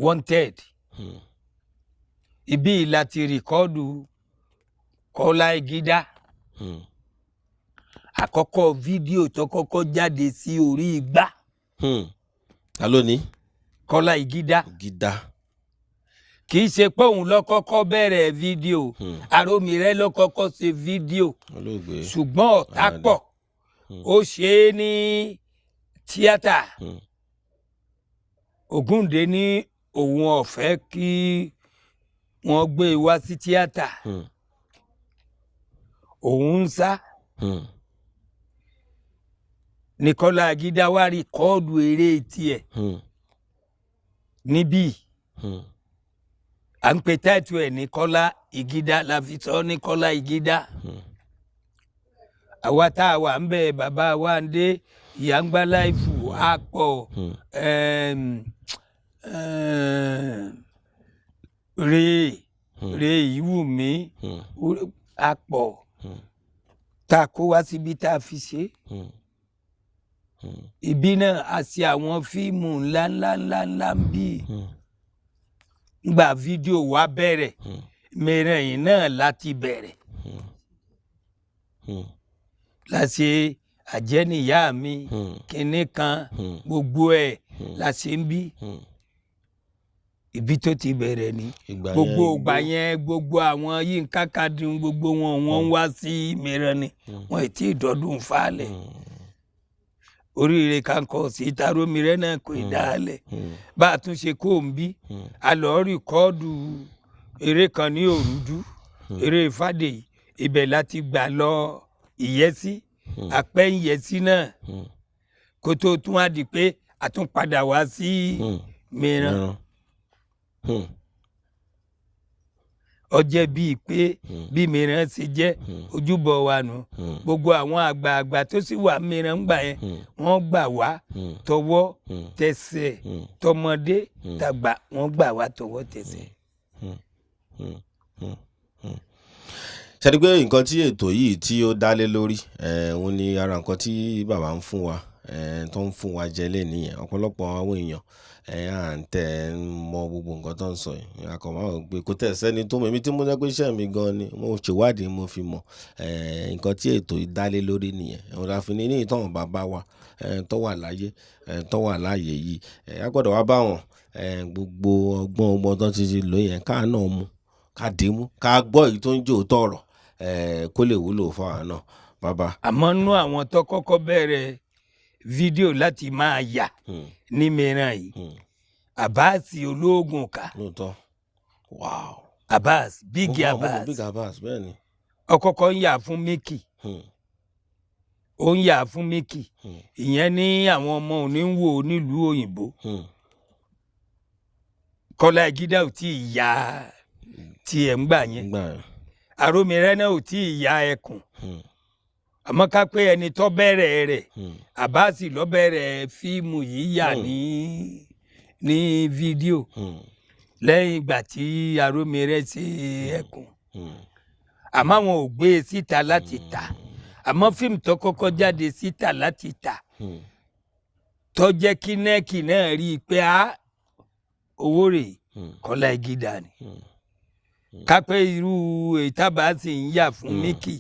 wanted ibi láti rìkọ́ọ̀dù kọ́lá ìgídá àkọ́kọ́ fídíò tó kọ́kọ́ jáde sí orí igbá ta ló ní kọ́lá ìgídá kì í ṣe pé òun ló kọ́kọ́ bẹ̀rẹ̀ fídíò Àròmìrẹ́ ló kọ́kọ́ ṣe fídíò ṣùgbọ́n ọ̀tá pọ̀ ó ṣe é ní tíátà Ògúndé ní òun ò fẹ́ kí wọ́n gbé e wá sí tíátà òun ń sá ní Kọ́lá Ìgídá wá rìkọ́ọ̀dù eré tiẹ̀ níbí à ń pe táìtù ẹ̀ ní Kọ́lá Ìgídá la fi sọ ní Kọ́lá Ìgídá àwa tá a wà ń bẹ̀ bàbá wa ń dé ìyá ń gbá láìfù àpọ̀ rè ìwùmí àpọ̀ tá a kó wá síbi tá a fi ṣe ibi náà a ṣe àwọn fíìmù ńláńláńláńlá ń bí ngbà fídíò wa bẹ̀rẹ̀ mẹ́rin yìí náà láti bẹ̀rẹ̀ láṣẹ àjẹnìyá mi kinní kan gbogbo ẹ̀ láṣẹ ń bí ibi tó ti bẹ̀rẹ̀ ni gbogbo ìgbà yẹn gbogbo àwọn Yínká Kádùn gbogbo wọn ń wá sí mìíràn ni wọn ti dọdún falẹ̀ oríire kankọ sí Àròmìrẹ́ náà kò dálẹ̀ bá a tún ṣe kó ń bí a lọ rìkọ́ọ̀dù eré kan ní Òrùdú eré Fàdèyí ibẹ̀ láti gbà lọ Ìyẹ́sí apẹ́ Ìyẹ́sí náà kó tó tún á di pé a tún padà wá sí mìíràn. Ọjẹ́ bíi pé bí mìíràn ṣe jẹ́ ojúbọ wa nù gbogbo àwọn àgbààgbà tó sì wà mìíràn gbà yẹn wọ́n gbà wá tọwọ́ tẹsẹ̀ tọmọdé tàgbà wọ́n gbà wá tọwọ́ tẹsẹ̀. ṣe pé nǹkan tí ètò yìí tí ó dálé lórí òun ni ara nǹkan tí bàbá ń fún wa tó ń fún wa jẹ lé nìyẹn ọ̀pọ̀lọpọ̀ àwọn èèyàn à ń tẹ̀ ń mọ gbogbo nǹkan tó ń sọ yìí akọ̀mọ́ àwọn gbé kó tẹ̀ sẹ́ni tó mọ̀ èmi tí mo jẹ́ pé iṣẹ́ mi gan ni mo ṣèwádìí mo fi mọ̀ nǹkan tí ètò yìí dálé lórí nìyẹn òun la fi ní ìtàn bàbá wa tó wà láyé tó wà láàyè yìí a gbọ́dọ̀ wá bá wọn gbogbo ọgbọ́n tó ti lò yẹn ká náà mú ká dé mú ká gbọ́ èyí tó ń jò tọ̀rọ̀ kó lè wúlò fún àwọn náà bàbá. àmọ́ nú àwọn tó kọ́kọ́ bẹ̀rẹ̀ fídíò láti máa yà ní mìíràn yìí Abbas ológun ká Abbas big Abbas bẹ́ẹ̀ ni ọkọ̀ọ̀kọ̀ ń yà fún Mickey ó ń yà fún Mickey ìyẹn ní àwọn ọmọ òní ń wò nílùú òyìnbó Kọ́lá Ìgídá ò tí ì ya tiẹ̀ ń gbà yẹn Àròmìrẹ́ náà ò tí ì ya ẹkùn àmọ́ ká pé ẹni tó bẹ̀rẹ̀ rẹ̀ Abbas ló bẹ̀rẹ̀ fíìmù yìí yà ní fídíò lẹ́yìn ìgbà tí Àròmìrẹ́ ṣe ẹkùn àmọ́ àwọn ò gbé e síta láti tà àmọ́ fíìmù tó kọ́kọ́ jáde síta láti tà tó jẹ́ kí nẹ́ẹ̀kì náà rí i pé owó rẹ̀ Kọ́lá Ìgídá ni ká pé irú ìtàbà sì ń yà fún Mickey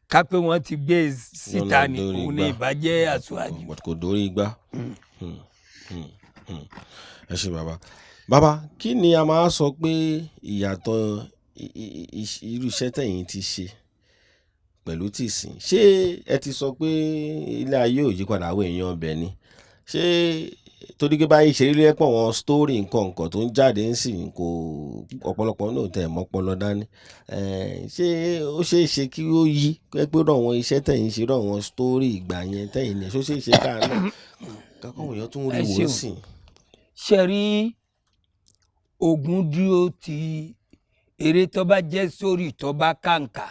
ká pé wọ́n ti gbé síta ní òun ní ìbàjẹ́ aṣáájú. kò dórí igbá. ẹ ṣe bàbá kí ni a máa sọ pé ìyàtọ̀ irú iṣẹ́ tẹ̀yin ti ṣe pẹ̀lú tìsín ṣé ẹ ti sọ pé ilé ayé ò yípadà àwọn èèyàn ọbẹ̀ ni ṣé torí pé báyìí ṣe rí lẹ́pọ̀ wọn story nǹkan tó ń jáde ń sìn kò ọ̀pọ̀lọpọ̀ náà tẹ̀ mọ́pọlọ dání ṣé ó ṣeé ṣe kí ó yí pé rọ̀ wọn iṣẹ́ tẹ̀yìn ṣe rọ̀ wọn story ìgbà yẹn tẹ̀yìn ní ṣó ṣeé ṣe káà náà kákọ́ èèyàn tún rí wò sí. ṣe rí ogun dúró ti eré tó bá jẹ́ sórí tó bá kàǹkà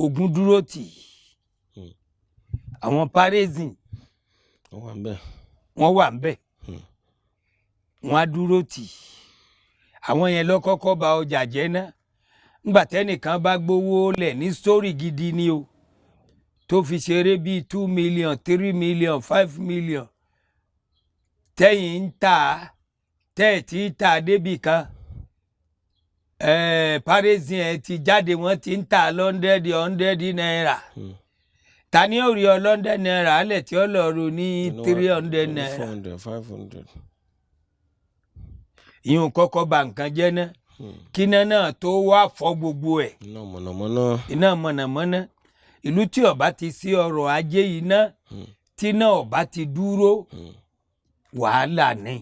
ogun dúró tì àwọn parẹ́sìn wọ́n wà ń bẹ̀ wọ́n á dúró tì àwọn yẹn lọ kọ́kọ́ ba ọjà jẹ́ náà ńgbà tẹ́nìkan bá gbowó lẹ̀ ní sórí gidi ni o tó fi ṣeré bíi 2 million 3 million 5 million tẹ́yìn ń tà tẹ́ẹ̀tì tà débì kan parẹ́sìn ẹ̀ ti jáde wọ́n ti ń tà 100 naira. Ta ni ó rí 100 naira alẹ̀ tí ó lọ rò ní 300 naira. 400 500. ìyún kọ́kọ́ bà nǹkan jẹ́ náà kíná náà tó wá fọ́ gbogbo ẹ̀. iná mọ̀nàmọ́ná ìlú tí ó bá ti sí ọrọ̀ ajé yìí náà tí náà ó bá ti dúró wàhálà ni.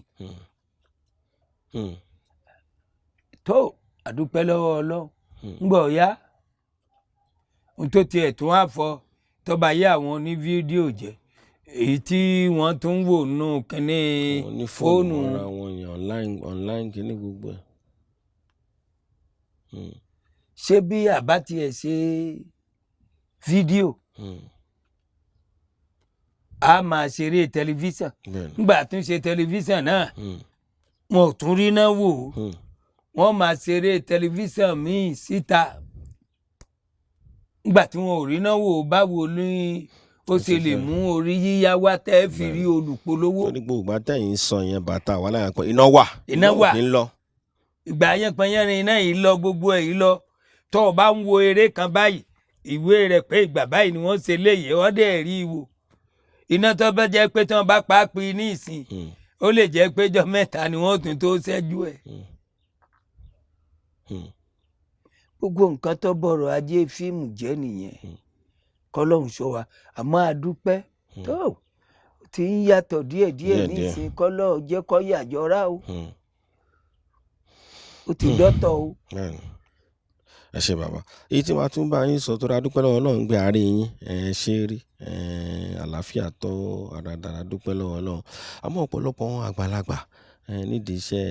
tó àdúpẹ́ lọ́wọ́ Ọlọ́run ńgbọ̀ ya ohun tó tiẹ̀ tún wá fọ́ tọ́ba yé àwọn oní fídíò jẹ́ èyí tí wọ́n tún ń wò nù kínní fóònù àwọn èèyàn online kínní gbogbo ẹ̀. ṣé bí àbá tiẹ̀ ṣe fídíò a máa ṣeré tẹlifíṣàn nígbà tún ṣe tẹlifíṣàn náà wọn ò tún rí náà wò wọ́n máa ṣeré tẹlifíṣàn míì síta nígbà tí wọn ò rí náà wò báwo ni ó ṣe lè mú orí yíyá wá tẹ́ fi rí olùpolówó. torí gbogbo ìgbà tẹ̀yìn sọ yẹn bàtà wà láyà pé iná wà kì í lọ. ìgbà yẹn pẹ́yẹ́rin iná yìí lọ gbogbo ẹ̀ yìí lọ tó o bá ń wo eré kan báyìí ìwé rẹ̀ pé ìgbà báyìí ni wọ́n ṣe léyìí wọ́n dẹ̀ rí i wò. iná tó bá jẹ́ pé tí wọ́n bá pa á pin ní ìsìn ó lè jẹ́ pé ọjọ́ mẹ́ta ni wọ́n tún tó ṣẹ́jú ẹ̀. gbogbo nǹkan tó bọ̀rọ̀ ajé fíìmù jẹ́ nìyẹn kọ́lọ́hún sọ wa àmọ́ àdúpẹ́ tó ti ń yàtọ̀ díẹ̀díẹ̀ nísìnyí kọ́lọ́hún jẹ́ kó yàjọra o ó ti dọ́tọ̀ o. ẹ ṣe bàbá èyí tí màá tún bá yín sọ tó ra dúpẹ́ lọ́wọ́ Ọlọ́run gbé àárín yín ṣe rí àlàáfíà tó àràdàrà dúpẹ́ lọ́wọ́ Ọlọ́run àmọ́ ọ̀pọ̀lọpọ̀ àgbàlagbà nídìí iṣẹ́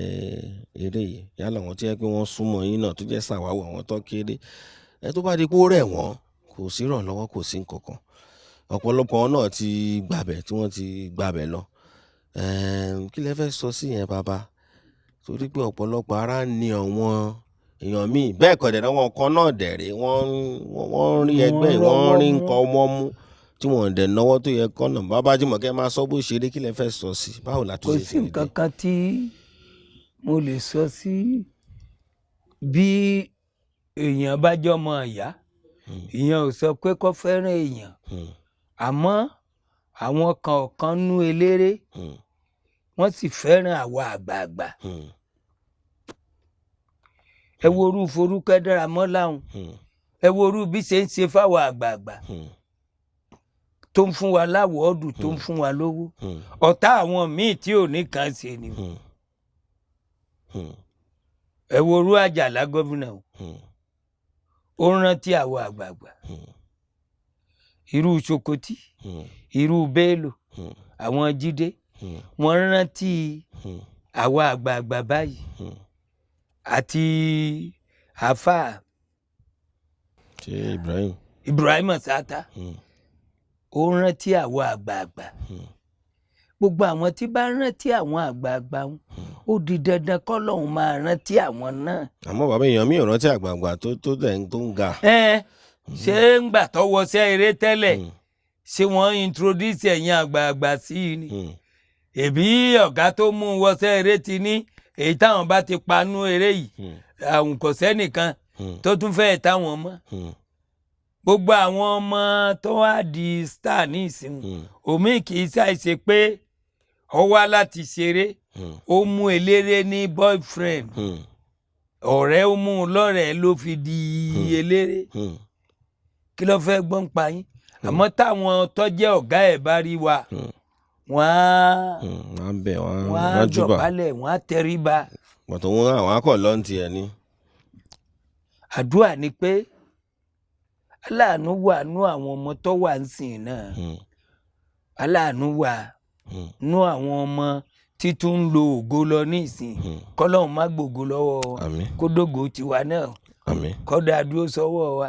eré yìí yálà wọn tí yẹ pé wọ́n súnmọ́ yín náà tó jẹ́ sàwáwò àwọn tó kéré tó bá di pé ó rẹ̀ wọ́n kò sí ìrànlọ́wọ́ kò sí nǹkankan ọ̀pọ̀lọpọ̀ náà ti gbàbẹ̀ tí wọ́n ti gbàbẹ̀ lọ kí lẹ fẹ́ sọ sí yẹn bàbá torí pé ọ̀pọ̀lọpọ̀ ara ní àwọn èèyàn míì bẹ́ẹ̀ kọ̀ dẹ̀ wọn kan náà dẹ̀rẹ̀ wọ́n rí ẹgbẹ́ wọ́n rí nǹkan ọmọ mú tí wọ́n dẹ̀ náwó tó yẹ kọ́nà bàbá Jùmọ̀kẹ́ máa sọ bó ṣe rí kí lẹ fẹ́ sọ sí báwo la tó ṣe fi rí dé. kò sí nǹkan kan tí mo lè sọ sí bí èèyàn bá jọmọ ìyá ìyẹn ò sọ pé kó fẹ́ràn èèyàn àmọ́ àwọn kan nú eléré wọ́n sì fẹ́ràn àwa àgbààgbà ẹ wo orú Forúkẹ́ Dáramọ́lá ẹ wo orú bí ṣe ń ṣe fáwọn àgbààgbà tó ń fún wa láwọ̀ọ́dù tó ń fún wa lówó ọ̀tá àwọn míì tí ò ní kan ṣe ni ẹ wo orú Àjàlá gómìnà ó rántí àwọn àgbààgbà irú Sokoti irú Bello àwọn Jídé wọ́n rántí àwọn àgbààgbà báyìí àti àfà Ibrahim Sata ó rántí àwọn àgbààgbà gbogbo àwọn tí bá rántí àwọn àgbààgbà ó di dandan k'Ọlọ́run máa rántí àwọn náà. àmọ́ bàbá èèyàn mi ò rántí àgbààgbà tó ń ga. ṣé ń gbà tó wọṣẹ́ eré tẹ́lẹ̀ ṣé wọ́n introduce ẹ̀yin àgbààgbà sí i ni ẹ̀bí ọ̀gá tó mú wọṣẹ́ eré ti ní èyí táwọn bá ti panú eré yìí àwọn kò sẹ́nìkan tó tún fẹ́ẹ̀ táwọn mọ́ gbogbo àwọn ọmọ tó wá di star ní ìsìnkú omi kì í ṣàìṣe pé ó wá láti ṣeré ó mú eléré ní boyfriend ọ̀rẹ́ ó mú un lọ́rẹ̀ẹ́ ló fi di eléré kí ló fẹ́ gbọ́n pa yín àmọ́ táwọn tó jẹ́ ọ̀gá ẹ̀ bá rí wa wọ́n á bẹ̀ wọ́n á dọ̀bálẹ̀, wọ́n á tẹríba. bọ̀tọ̀ wọn àwọn akọ̀ lọ́ǹtì ẹ̀ ni. àdúrà ni pé aláàánú wà nú àwọn ọmọ tó wà ń sìn náà. aláàánú wà nú àwọn ọmọ títún ń lo ògo lọ ní ìsìn. kọ́lọ́hún má gbògo lọ́wọ́ kó dógò tiwa náà. kó dá dúró sọ́wọ́ wa.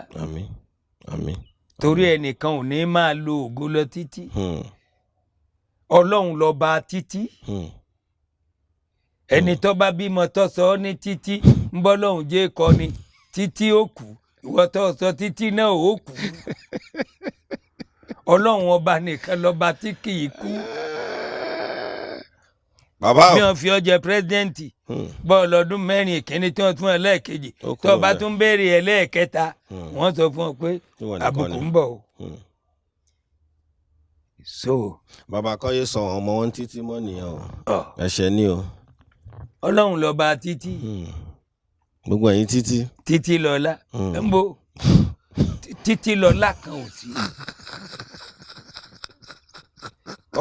torí ẹnìkan ò ní máa lo ògo lọ títí. ọlọ́run lọ́ba títí. ẹni tó bá bímọ tó sọ ọ́ ní títí ń bọ́ lọ́hùn jẹ́ kọ́ ni títí ó kú, ìwọ tó sọ títí náà ó kú. ọlọ́run ọba nìkan lọ́ba tí kì í kú. bàbá o bí wọ́n fi ọ jẹ pírẹsidẹ́ǹtì bọ́ọ̀lù ọdún mẹ́rin ìkíní tí wọ́n tún ẹlẹ́ẹ̀kejì tó bá tún béèrè ẹlẹ́ẹ̀kẹta wọ́n sọ fún ọ pé àbùkù ń bọ̀ o. so bàbá kọ́yé sọ ọmọ wọn títí mọ́ nìyẹn o ẹ̀ṣẹ̀ ni o. ọlọ́run lọ́ba títí. gbogbo ẹ̀yin títí. títí lọ́lá ń bọ̀ títí lọ́lá kan ò sí.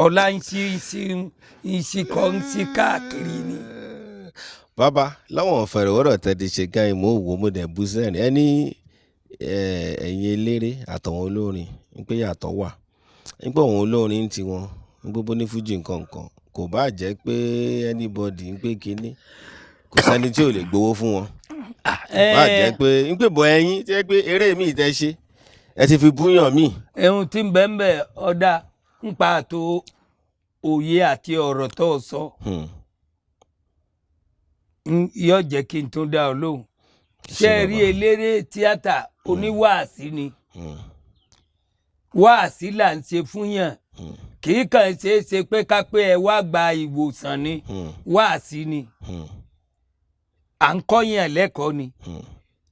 ọlá ń ṣí káàkiri ni. bàbá láwọn ìfọ̀rọ̀wérọ̀ tẹ́tí ṣe gan ìmọ̀ òwò mo dẹ̀ bú sẹ́rìn ẹni ẹ̀yin eléré àtọ̀wọn olórin ń pé yàtọ̀ wà ń pé àwọn olórin ń tiwọn ń gbogbo ní fújì nǹkan kò bá jẹ́ pé anybody ń pé kínní kò sẹ́ni tí ò lè gbowó fún wọn. bá jẹ́ pé ń pè bọ́ ẹyin tí ẹ pé eré mi tẹ́ ṣe ẹ ti fi búyàn mí. ẹ̀hún tí ń bẹ́ẹ̀ bẹ́ẹ̀ ọ̀dà ń pa àtò òye àti ọ̀rọ̀ tó sọ yóò jẹ́ kí n tún dá ọ lóhùn. ṣé ẹ rí eléré tíátà oníwàásí ni wàásí là ń ṣe fún yàn kì í kàn ṣeé ṣe pé ká pé ẹ wá gba ìwòsàn ni wàásí ni à ń kọ́yàn lẹ́kọ̀ọ́ ni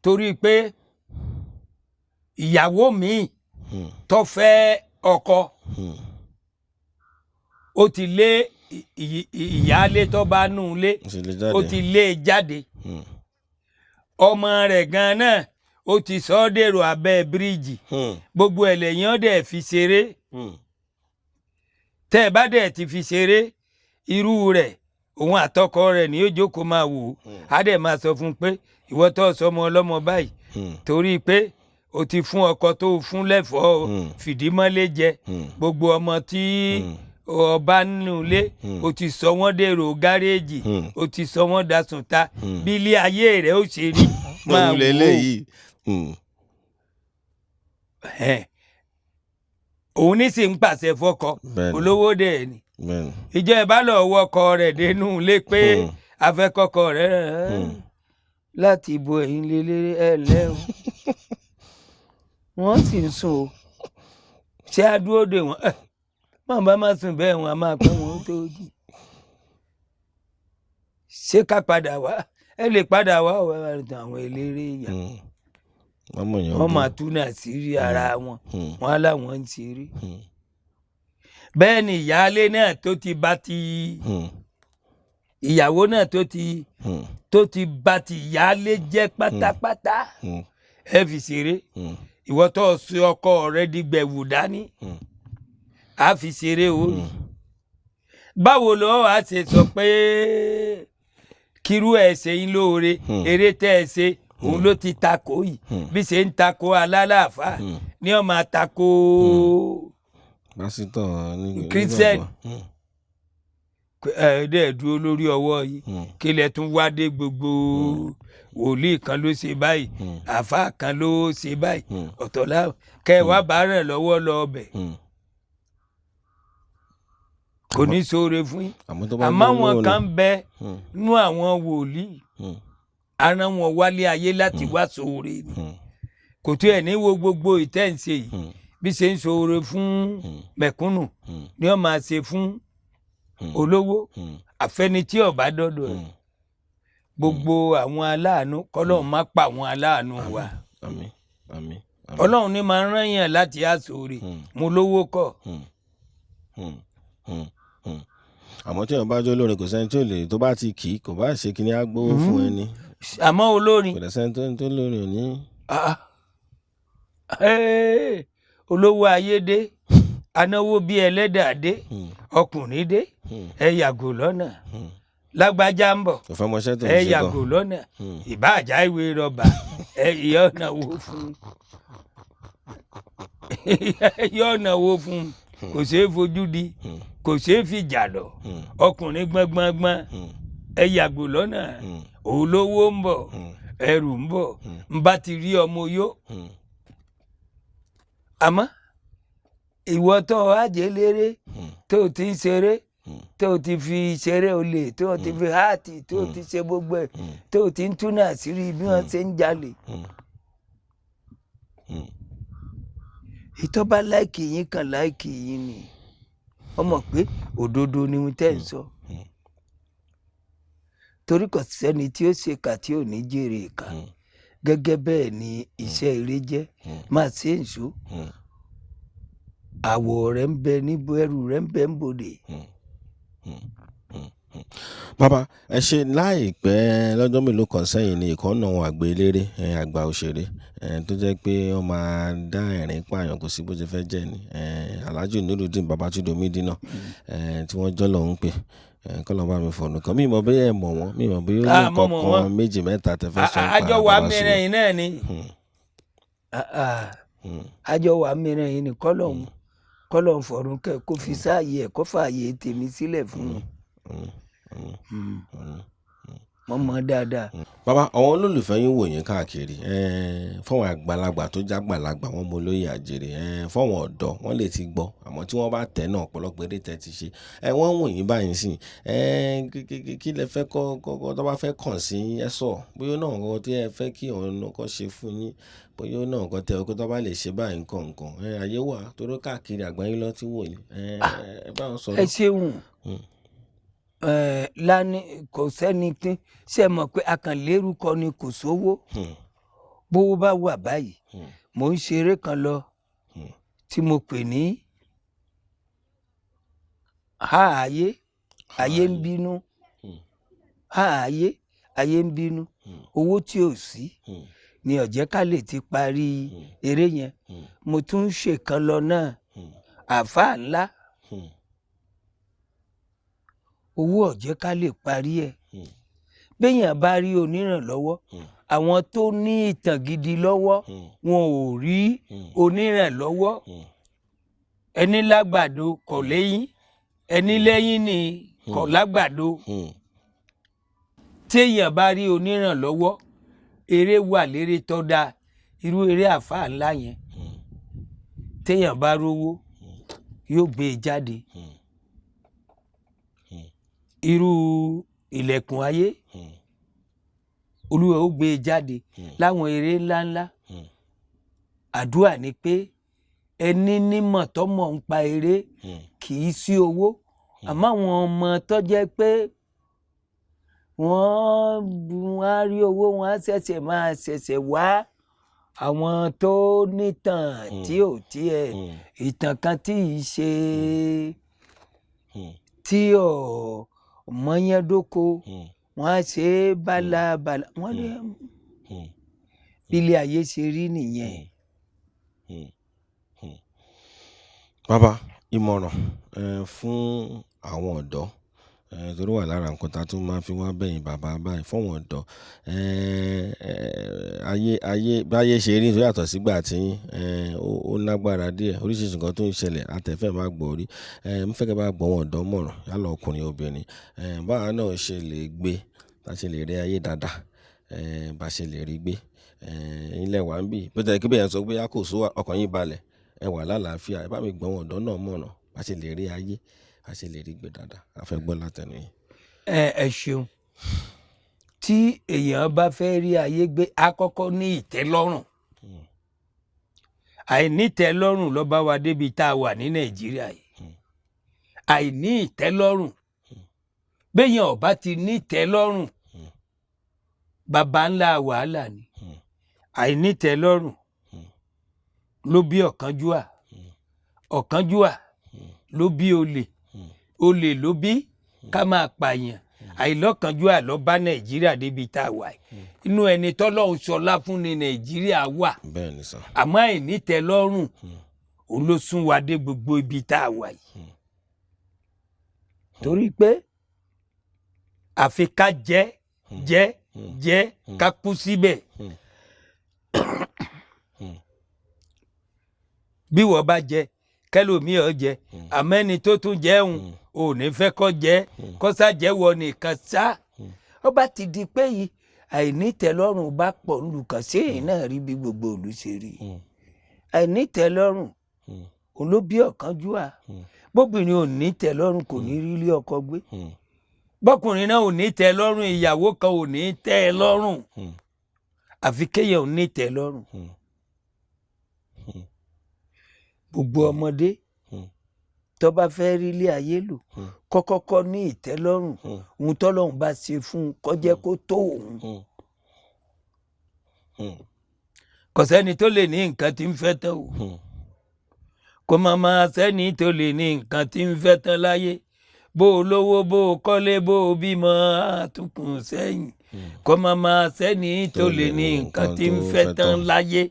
torí pé ìyàwó mi tó fẹ́ ọkọ ó ti lé ìyáálé tó bá nù lé ó ti lé e jáde ọmọ rẹ̀ gan náà ó ti sọ ọ́ dèrò abẹ́ bíríìjì gbogbo ẹ̀ lẹ́yìn ọ̀dẹ̀ fi ṣeré tẹ́ ẹ bá dẹ̀ ti fi ṣeré irú rẹ̀ òun àtọkọ rẹ̀ ní yóò jókòó máa wò ó á dẹ̀ máa sọ fún un pé ìwọ tó sọmọ ọlọ́mọ báyìí torí pé o ti fún ọkọ tó fún lẹ́fọ̀ọ́ fìdímọ́lé jẹ gbogbo ọmọ tí ọba nínú ilé o ti sọ wọ́n dèrò gáréèjì o ti sọ wọ́n dasùn ta bí ilé ayé rẹ̀ ó ṣe rí máa wò ó. òun ní sì ń pàṣẹ fọ́kọ olówó dẹ̀ ni ìjọ ẹ bá lọ wọkọ rẹ̀ dénú ilé pé afẹ́kọ́kọ rẹ̀ láti ibo ẹ̀yìn lélẹ́rẹ́ ẹ̀ lẹ́ o wọ́n sì ń sùn o ṣé a dúró dè wọ́n máa bá má sùn bẹ́ẹ̀ wọn a máa pẹ́ wọn tó jì ṣé ká padà wá ẹ lè padà wá àwọn eléré ìyá wọ́n máa túnà sí rí ara wọn wọn á láwọn ń ṣeré bẹ́ẹ̀ ni ìyáálé náà tó ti bá ti ìyàwó náà tó ti bá ti ìyáálé jẹ́ pátápátá ẹ fi ṣeré ìwọ tó sọ ọkọ rẹ dìgbẹ̀wò dání a fi ṣeré o báwo ló wàá ṣe sọ pé kírú ẹ ṣe yín lóore eré tẹ́ ẹ ṣe òun ló ti takò yìí bí ṣe ń takò alálàáfà ní ó máa takò pásítọ̀ ní christian ẹ̀ẹ́dẹ̀ dúró lórí ọwọ́ yìí kí lẹ tún wá dé gbogbo wòlíì kan ló ṣe báyìí àáfàá kan ló ṣe báyìí ọ̀tọ̀lá kẹ́ ẹ wá bá rẹ̀ lọ́wọ́ lọ ọbẹ̀ kò ní ṣoore fún yín àmọ́ àwọn kan bẹ nú àwọn wòlíì ara wọn wálé ayé láti wá ṣoore ni kò tó ẹ̀ ní wo gbogbo ìtẹ́ǹṣe yìí bí ṣe ń ṣoore fún mẹ̀kúnnù ni wọ́n máa ṣe fún olówó àfẹni tí ọba dọ́dọ̀ ẹ̀ gbogbo àwọn aláàánú kọ́lọ́run má pa àwọn aláàánú wa ọlọ́run ní máa ń rán yàn láti àṣoore mo lówó kọ́. àmọ́ tí wọ́n bá jẹ́ olórin kò sẹ́ni tó lè tó bá ti kì í kò bá ṣe kí ni á gbówó fún ẹni. àmọ́ olórin kò dẹ̀ sẹ́ni tó lórin ò ní. olówó ayédè anáwó bí ẹlẹ́dàá dé ọkùnrin dé ẹ yàgò lọ́nà lágbájá ń bọ̀ ẹ yàgò lọ́nà ìbáàjá ìwé rọ̀bà ẹ yọ̀nà wo fún yọ̀nà wo fún kò ṣeé fojú di kò ṣeé fìjà lọ ọkùnrin gbọ́ngbọ́ngbọ́n ẹ yàgò lọ́nà olówó ń bọ̀ ẹrù ń bọ̀ ń bá ti rí ọmọ yó àmọ́ ìwọ tó ajé léré tó ti ń ṣeré tó ti fi ṣeré olè tó ti fi háàtì tó ti ṣe gbogbo ẹ̀ tó ti ń túnà àṣírí bí wọ́n ṣe ń jalè. ìtọ́ba láìkì yín kan láìkì yín ni ọmọ pé òdodo ni mo tẹ́ ń sọ torí kò sẹ́ni tí ó ṣe kà tí ò ní jèrè ìkà gẹ́gẹ́ bẹ́ẹ̀ ni iṣẹ́ eré jẹ́ máa ṣe ń ṣó àwọ̀ rẹ̀ ń bẹ níbo ẹrù rẹ̀ ń bẹ ń bòde. bàbá ẹ ṣe láìpẹ́ lọ́jọ́ mélòó kan sẹ́yìn ni ìkànnà àwọn àgbẹ̀ eléré àgbà òṣèré tó jẹ́ pé wọ́n máa dá ẹ̀rín pààyàn kò sí bó ṣe fẹ́ jẹ́ ni Alhaji Nurudeen Babatunde Omidina tí wọ́n jọ́ lọ́hún pé kọ́lọ́ bá mi fọ̀nù kan mímọ̀ bóyá ẹ mọ̀ wọ́n mímọ̀ bóyá ó ní kọ̀ọ̀kan méjì mẹ́ta tẹ́fẹ́ sọ nípa àjọ wa mìíràn yìí náà ni àjọ wa mìíràn yìí ni kọ́lọ̀ fọ̀rùn kẹ́ kó fi sáàyè ẹ̀ kó fààyè tèmi sílẹ̀ fún un mo mọ̀ dáadáa. bàbá àwọn olólùfẹ́ yín wò yín káàkiri fọ́wọ́n àgbàlagbà tó jágbàlagbà wọ́n mọ Oloye Ajere fọ́wọ́n ọ̀dọ́ wọ́n lè ti gbọ́ àmọ́ tí wọ́n bá tẹ̀ náà ọ̀pọ̀lọpọ̀ eré tẹ̀ ti ṣe wọ́n wò yín báyìí sí kí lẹ fẹ́ kọ́ tó bá fẹ́ kàn sí ẹ sọ bóyá náà kọ́ tí ẹ fẹ́ kí ọ̀nà kọ́ ṣe fún yín bóyá náà kọ́ tẹ ọkọ́ tó bá lè ṣe báyìí nǹkan ayé wà torí káàkiri àgbáyé lọ ti wò yín ẹ bá wọn sọ̀rọ̀. ẹ ṣeun lani kò sẹ́ni tí ṣe mọ̀ pé akànlérúkọ ni kò sówó bówó bá wà báyìí mò ń ṣeré kan lọ tí mo pè ní ayé ń bínú ayé ń bínú owó tí ò sí ni ó jẹ́ ká lè ti parí eré yẹn mo tún ń ṣèkan lọ náà àáfàá ńlá owó ó jẹ́ ká lè parí ẹ̀ béèyàn bá rí onírànlọ́wọ́ àwọn tó ní ìtàn gidi lọ́wọ́ wọn ò rí onírànlọ́wọ́ ẹni lágbàdo kò lẹ́yìn ẹni lẹ́yìn ni kò lágbàdo téèyàn bá rí onírànlọ́wọ́ eré wà lérè tó dáa irú eré àfáà ńlá yẹn téèyàn bá rówó yóò gbé e jáde irú ilẹ̀kùn ayé olúwa ó gbé e jáde láwọn eré ńláńlá àdúrà ni pé ẹni nímọ̀ tọ́mọ̀ ń pa eré kì í sí owó àmọ́ àwọn ọmọ tó jẹ́ pé wọ́n á rí owó wọn á ṣẹ̀ṣẹ̀ wá àwọn tó nítàn tí ò tiẹ̀ ìtàn kan tí ì ṣe tí ò mọ́yẹ́dóko wọ́n á ṣe é bálabàla wọ́n ní ilé ayé ṣe rí nìyẹn. bàbá ìmọ̀ràn fún àwọn ọ̀dọ́ torí wà lára nǹkan tá a tún máa fi wá bẹ̀yìn bàbá báyìí fọ́wọ́n ọ̀dọ́ báyé ṣe rí nítorí yàtọ̀ sígbà tí ó lágbára díẹ̀ oríṣiríṣi nǹkan tó ń ṣẹlẹ̀ àtẹ̀fẹ́ máa gbọ́ rí mo fẹ́ kẹ́ bá gbọ́ wọn ọ̀dọ́ mọ̀ràn yálà ọkùnrin obìnrin báwa náà ṣe lè gbé bá ṣe lè rí ayé dáadáa bá ṣe lè rí gbé ilẹ̀ wa ń bì bó tẹ̀ kí bẹ́ẹ̀ sọ pé a kò sọ ọkàn yín balẹ̀ ẹ wà lálàáfíà ẹ bá mi gbọ́ wọn ọ̀dọ́ náà mọ̀ràn bá ṣe lè rí ayé a ṣe lè rí gbé dáadáa a fẹ́ gbọ́ látẹnu yín. ẹ ṣeun tí èèyàn bá fẹ́ rí ayé gbé àkọ́kọ́ ní ìtẹ́lọ́rùn àìní ìtẹ́lọ́rùn ló bá wa débi tá a wà ní Nàìjíríà yìí àìní ìtẹ́lọ́rùn béèyàn ò bá ti ní ìtẹ́lọ́rùn baba ńlá wàhálà ni àìní ìtẹ́lọ́rùn ló bí ọ̀kánjúà ló bí olè ló bí ká máa pààyàn àìlọ́kànjúà ló bá Nàìjíríà débi tá a wà inú ẹni tọ́lọ́hun ṣọlá fún ni Nàìjíríà wà àmọ́ àìnítẹ́lọ́rùn òun ló sún wa dé gbogbo ibi tá a wà yìí torí pé àfi ká jẹ́ ká kú síbẹ̀ bí wọ́n bá jẹ kẹlòmíì ó jẹ àmẹ́ni tó tún jẹun ò ní fẹ́ kó jẹ kó sá jẹ́wọ́ nìkan sá ó bá ti di pé yìí àìnítẹ́lọ́rùn bá pọ̀ nùkàn sí èyí náà rí bí gbogbo ìlú ṣe rí àìnítẹ́lọ́rùn òun ló bí ọ̀kánjúwà bóbìnrin ò ní tẹ́lọ́rùn kò ní rí ilé ọkọ gbé bọ́kùnrin náà ò ní tẹ́lọ́rùn ìyàwó kan ò ní tẹ́ ẹ lọ́rùn àfi kéèyàn ò ní tẹ́lọ́rùn gbogbo ọmọdé tó bá fẹ́ rí ilé ayé lò kọ́kọ́kọ́ ní ìtẹ́lọ́rùn ohun tọ́lọ́run bá ṣe fún un kó jẹ́ kó tó òun kò sẹ́ni tó lè ní nǹkan tí ń fẹ́ tán o kò máa sẹ́ni tó lè ní nǹkan tí ń fẹ́ tán láyé bó o lówó bó o kọ́lé bó o bímọ àtúnkùn sẹ́yìn kò máa sẹ́ni tó lè ní nǹkan tí ń fẹ́ tán láyé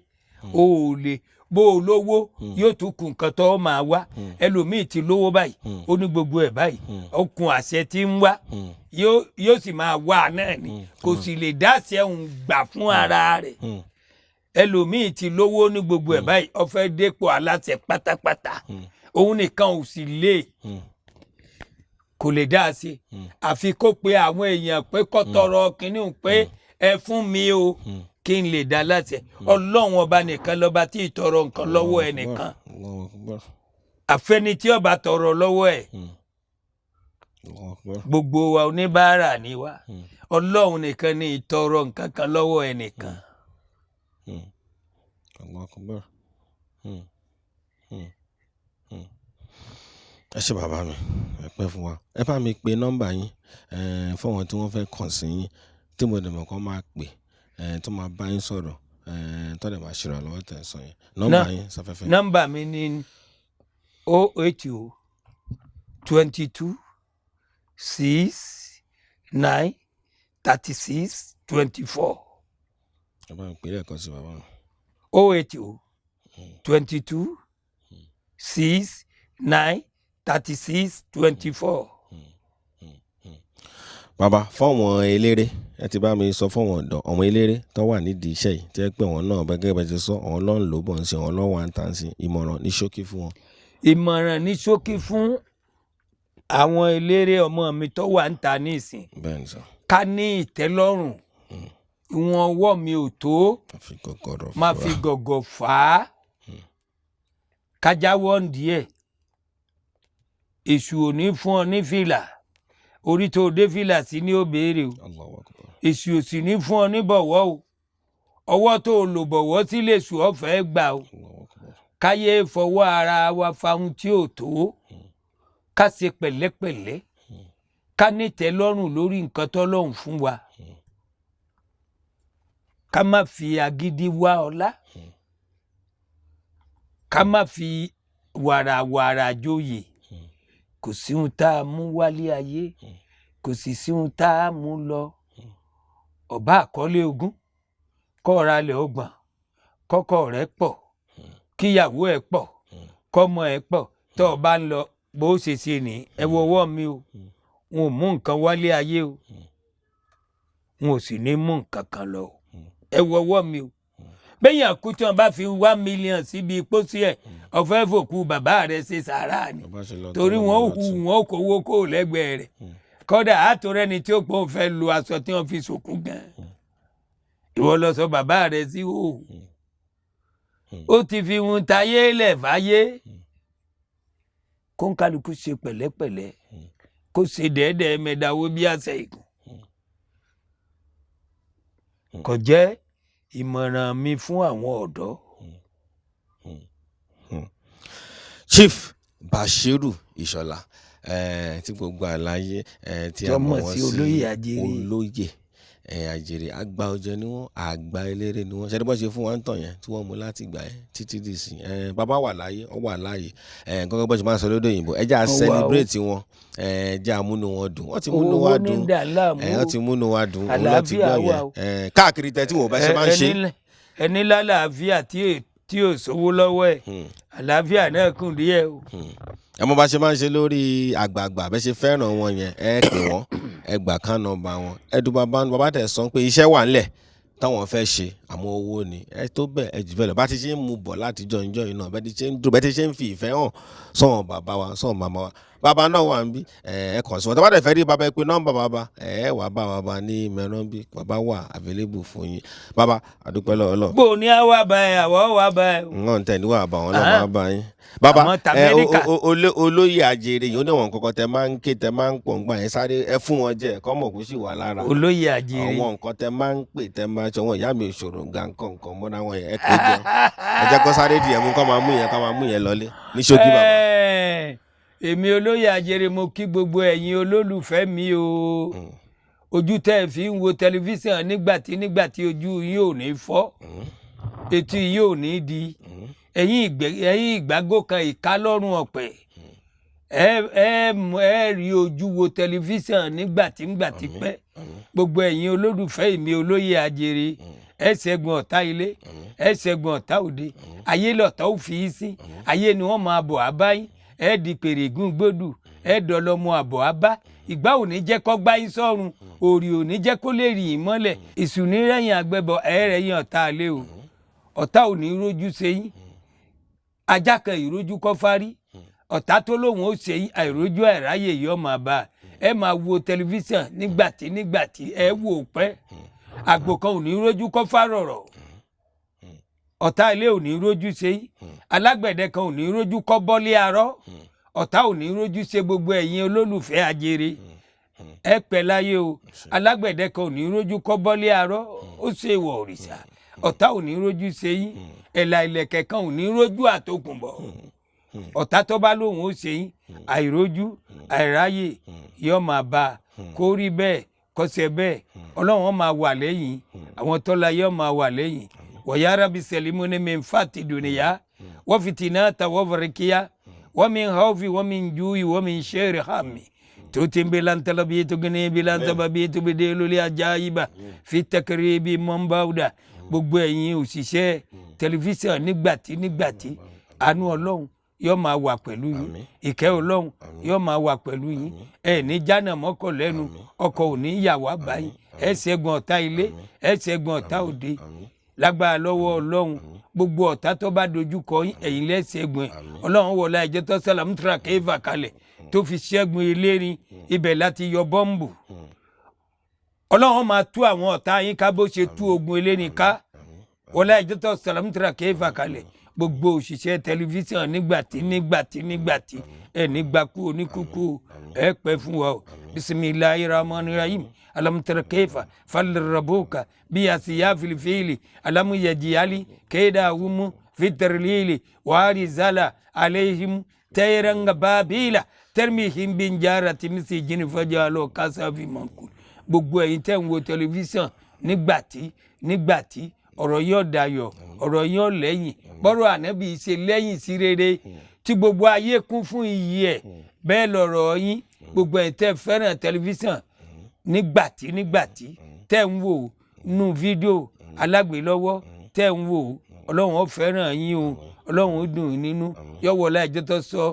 o ò lè bó o lówó yóò tún kun nǹkan tó máa wá ẹlòmíì ti lówó báyìí ó ní gbogbo ẹ̀ báyìí ó kun àṣẹ tí ń wá yóò sì máa wá náà ni kò sì lè dáṣẹ òun gbà fún ara rẹ̀ ẹlòmíì ti lówó ní gbogbo ẹ̀ báyìí ó fẹ́ dépò aláṣẹ pátápátá òun nìkan ò sì lè kò lè dá sí àfi kó pe àwọn èèyàn pé kó tọrọ kínní pé ẹ fún mi o kí n lè dá láṣẹ ọlọ́run ọba nìkan lọ́ba tí ì tọrọ nǹkan lọ́wọ́ ẹ nìkan àfẹni tí ọba tọrọ lọ́wọ́ ẹ gbogbo wa oníbàárà ni wa ọlọ́run nìkan ni ìtọrọ nǹkan kan lọ́wọ́ ẹ nìkan. ẹ ṣé bàbá mi ẹ pẹ́ fún wa ẹ bá mi pe nọ́mbà yín fún àwọn tí wọ́n fẹ́ kàn sí yín tí mo dẹ̀ mọ̀ kán máa pè tó máa bá yín sọ̀rọ̀ tó dẹ̀ máa ṣèrànlọ́wọ́ tẹ̀ sọ yẹn nọ́mbà yín sáfẹ́fẹ́. nọ́mbà mi ni 080 22 6 9 36 24. ẹ bá mi pè lẹ́ẹ̀kan sí bàbá mi. 080 22 6 9 36 24. bàbá fọ́wọ́n eléré ẹ ti bá mi sọ fọ́wọ́n ọ̀dọ́ ọmọ eléré tó wà nídìí iṣẹ́ yìí tí ẹ pé wọn náà gẹ́gẹ́ bẹ́ẹ̀ ti sọ àwọn náà ń lò bọ̀ ń ṣe àwọn náà wà ń tà ń sí ìmọ̀ràn ní ṣókí fún wọn. ìmọ̀ràn ní ṣókí fún àwọn eléré ọmọ mi tó wà ń ta nísìn ká ní ìtẹ́lọ́rùn ìwọ̀n ọwọ́ mi ò tó máa fi gọ̀gọ̀ fà á kájáwọ́ ń díẹ̀ èṣù ò ní fún ọ ní fìlà orí tó dé fìlà sí ní ó béèrè o èṣù ò sì ní fún ọ ní bọ̀wọ́ o ọwọ́ tó lò bọ̀wọ́ sí lèṣù ọ̀fẹ́ gbà o káyé fọwọ́ ara wa fáwọn tí ò tó ká ṣe pẹ̀lẹ́pẹ̀lẹ́ ká nítẹ́lọ́rùn lórí nǹkan tọ́lọ́run fún wa ká má fi agídí wá ọlá ká má fi wàràwàrà joyè kò sí ohun tá a mú wálé ayé kò sì sí ohun tá a mú lọ ọba àkọlé ogún kọ́ra lẹ̀ ọgbọ̀n kọ́kọ́ rẹ̀ pọ̀ kíyàwó ẹ̀ pọ̀ kọ́mọ ẹ̀ pọ̀ tó o bá ń lọ bó ṣe ṣe ní ẹ wo ọwọ́ mi o n ò mú nǹkan wálé ayé o n ò sì ní mú nǹkan kan lọ ẹ wo ọwọ́ mi o bẹ́yìn àkútí wọn bá fi 1 million síbi pósí ẹ̀ ọ̀fẹ́ fòkú bàbá rẹ̀ ṣe sàárà ni torí wọn ò kówó kó lẹ́gbẹ̀ẹ́ rẹ̀ kódà àtòrẹ́ni tí ó pọ̀ fẹ́ lo aṣọ tí wọ́n fi sòkú gan ìwọ lọ sọ bàbá rẹ̀ sí òhù ó ti fi hun tayé lẹ̀ fáyé kó ń kálukú ṣe pẹ̀lẹ́pẹ̀lẹ́ kó ṣe dẹ́ẹ́dẹ́ mẹ́dáwó bí àṣẹ ìgùn kò jẹ́ ìmọ̀ràn mi fún àwọn ọ̀dọ́. Chief Bashiru Ishola tí gbogbo àlàyé tí a mọ̀ wọ́n sí Oloye Ajere Agba ọjọ́ ni wọ́n àgbà eléré ni wọ́n ṣe bọ́ ṣe fún wa ń tàn yẹn tí wọ́n mú láti gbà yẹn títí dì sí bàbá wà láyé ọ wà láyé gọ́gọ́ bọ́ ṣe máa ń sọ lódò òyìnbó ẹ jẹ́ à celebrate wọn ẹ jẹ́ àmúnú wọn dùn wọ́n ti múnú wa dùn wọ́n ti múnú wa dùn òun lọ ti gbọ́ yẹn káàkiri tẹ tí wọ́n bá ṣe máa ń ṣe. ẹni lálàáfíà tí ò sówó lọ́wọ́ ẹ̀ àlàáfíà náà kùn díẹ̀ o. ẹ mọ̀ bá ṣe máa ń ṣe lórí àgbààgbà bẹ́ẹ̀ ṣe fẹ́ràn wọn yẹn ẹ pè wọ́n ẹ gbà kán nọ́mbà wọn ẹ dùn bàbá tẹ̀ sọ pé iṣẹ́ wà ńlẹ̀ táwọn fẹ́ ṣe àmọ́ owó ni ẹ tó bẹ́ẹ̀ ẹ jù bẹ́ẹ̀ lọ bá ti ṣe ń mú bọ̀ láti jọ ìjọ yìí náà bẹ́ẹ̀ ti ṣe ń dùn bẹ́ẹ̀ ti ṣe ń fi ìfẹ́ hàn sọ̀wọ́n bàbá wa sọ̀wọ́n màmá wa bàbá náà wà ń bí ẹ kàn sí wọn tó bá dẹ̀ fẹ́ rí bàbá ẹ pé nọ́mbà bàbá ẹ wà bá bàbá ní mẹ́rán bí bàbá wà available fún yín bàbá àdúpẹ́ lọ́wọ́ lọ. bó o ní àwa bá ẹ àwọ̀ wà bá ẹ. ń tẹ̀ níwà bá wọn lọ́wọ́ bá yín. bàbá olóyè àjèrè yìí ó ní wọn kọ̀ọ̀kan tẹ máa ń ké tẹ máa ń pọ̀ ńgbà yẹn sáré ẹ fún wọn jẹ ẹ̀kọ́ mọ̀ kó sì wà lára. olóyè àjèrè àwọn nǹkan tẹ máa ń pè tẹ máa ṣe wọn ìyá mi ìṣòro nǹkan mọ́ra wọn yẹn ẹ pé jẹ ẹ jẹ́ kó sáré di ẹ̀mú kọ́ máa mú yẹn lọlé ní ṣókí bàbá. èmi olóyè àjèrè mo kí gbogbo ẹ̀yin olólùfẹ́ mi o ojú tẹ́ ẹ fi ń wo tẹlifíṣàn nígbàtí ojú yín ò ní fọ́ etí yín ò ní di ẹ̀yin ìgbàgbọ́ kan ìka lọ́rùn ọ̀pẹ ẹ rí ojú wo tẹlifíṣàn nígbàtí pẹ́ gbogbo ẹ̀yin olólùfẹ́ mi olóyè àjèrè ẹ ṣẹ́gun ọ̀tá ilé ẹ ṣẹ́gun ọ̀tá òde ayé lọ̀tá ò fi í sí ayé ni wọ́n máa bọ̀ abáyín ẹ di pèrègùn gbódù ẹ dọlọmọ àbọ̀ abá ìgbà ò ní jẹ́ kó gbá yín sọ́run òrì ò ní jẹ́ kó lè rì yín mọ́lẹ̀ ìsùnì rẹ̀yìn àgbẹ̀bọ̀ ẹ̀rẹ̀yìn ọ̀tá alẹ́ o ọ̀tá ò ní rójú ṣe yín ajá kan ìrójú kọ́ fárí ọ̀tá tó lóun ó ṣe yín àìrójú àìráyè yìí ọmọ àbá ẹ máa wo tẹlifíṣàn nígbàtí ẹ wò pẹ́ àgbò kan ò ní rójú kọ́ fárọ̀rọ̀ ọ̀tá ilé ò ní rójú ṣe yín alágbẹ̀dẹ kan ò ní rójú kọ́ bọ́lé arọ́ ọ̀tá ò ní rójú ṣe gbogbo ẹ̀yin olólùfẹ́ àjèrè ẹ pẹ́ láyé o alágbẹ̀dẹ kan ò ní rójú kọ́ bọ́lé arọ́ ó ṣe ìwọ̀ òrìṣà ọ̀tá ò ní rójú ṣe yín ẹ̀là ìlẹ̀kẹ̀ kan ò ní rójú àtòkùnbọ̀ ọ̀tá tó bá lóun ó ṣe yín àìrójú àìráyè yóò máa bá a kó rí bẹ́ẹ̀ kọ́sẹ̀ bẹ́ẹ̀ ọlọ́run máa wà lẹ́yìn àwọn tọ́lá yóò máa wà lẹ́yìn wọ̀yá rábì sẹ̀límù ní mi fàtì dùnìyà wọ́n fi tì náà ta wọ́n fẹ̀rẹ̀ kíá wọ́n mi hàwfi wọ́n mi júwì wọ́n mi ṣẹ́rì hàmì tó ti ń bẹ láǹtàlá bíi tó gẹ́nẹ́ bí láǹtàbà bíi tó bẹ dé lórí ajá ibà fi tẹkẹrẹ bíi mọ́nbáwùdà gbogbo ẹ̀yin òṣìṣẹ́ tẹlifíṣàn nígbàtí àánú ọlọ́run yóò máa wà pẹ̀lú yín ìkẹ́ ọlọ́run yóò máa wà pẹ̀lú yín ẹ ní jánà mọ́kọ̀ lẹ́nu ọkọ̀ ò ní yà wá báyìí ẹ ṣẹ́gun ọ̀tá ilé ẹ ṣẹ́gun ọ̀tá òde lágbára lọ́wọ́ ọlọ́run gbogbo ọ̀tá tó bá dojú kọ yín ẹ̀yin lẹ ṣẹ́gun ẹ̀ ọlọ́run wọlé ẹ̀jẹ̀ tó sálàmù tura kéèfà kalẹ̀ tó fi ṣẹ́gun elérin ibẹ̀ láti yọ bọ́ǹbù ọlọ́run máa tú àwọn ọ̀tá yín ká bó ṣe tú ogun elérin ká wọlé ẹ̀jẹ̀ tó sálàmù tura kéèfà kalẹ̀ gbogbo òṣìṣẹ́ tẹlifíṣàn nígbàtí ẹ̀ nígbàkú oníkúkú ẹ̀ pẹ́ fún wa o bisimilayi rahman rahim alamutara kefa falirabuka biyasiya filifili alamu yajiyali keda wumu fitarlili wari zala alayhim tayranga babila termihim bin jarati misi jenifa jalo kasafi mankul gbogbo ẹ̀yin tẹ́ ń wo tẹlifíṣàn nígbàtí ọ̀rọ̀ yóò dayọ̀ ọ̀rọ̀ yóò lẹ́yìn bọ́rọ̀ ànábì ṣe lẹ́yìn sí rere tí gbogbo ayé kún fún iyì ẹ̀ bẹ́ẹ̀ lọ̀rọ̀ yín gbogbo ẹ̀yin tẹ́ fẹ́ràn tẹlifíṣàn nígbàtí tẹ́ ń wò nú fídíò alágbèlọ́wọ́ tẹ́ ń wò ọlọ́run ó fẹ́ràn yín o ọlọ́run ó dùn nínú yọ̀wọ̀ láìjọ́ tó sọ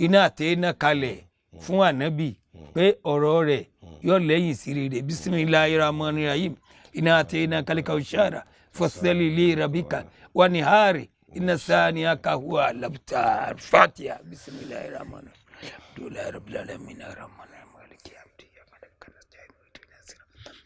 iná àti iná kalẹ̀ fún ànábì pé ọ̀rọ̀ rẹ̀ yóò lẹ́yìn sí rere bisimilayi rahman rahim iná àti iná kalẹ̀ kàwùsára fọ́sẹ́lì ilé rabika wà ní hàrì iná sáni akahuwa labtar fatiha bisimilayi rahman rahim abdullahi rabbil alamin rahman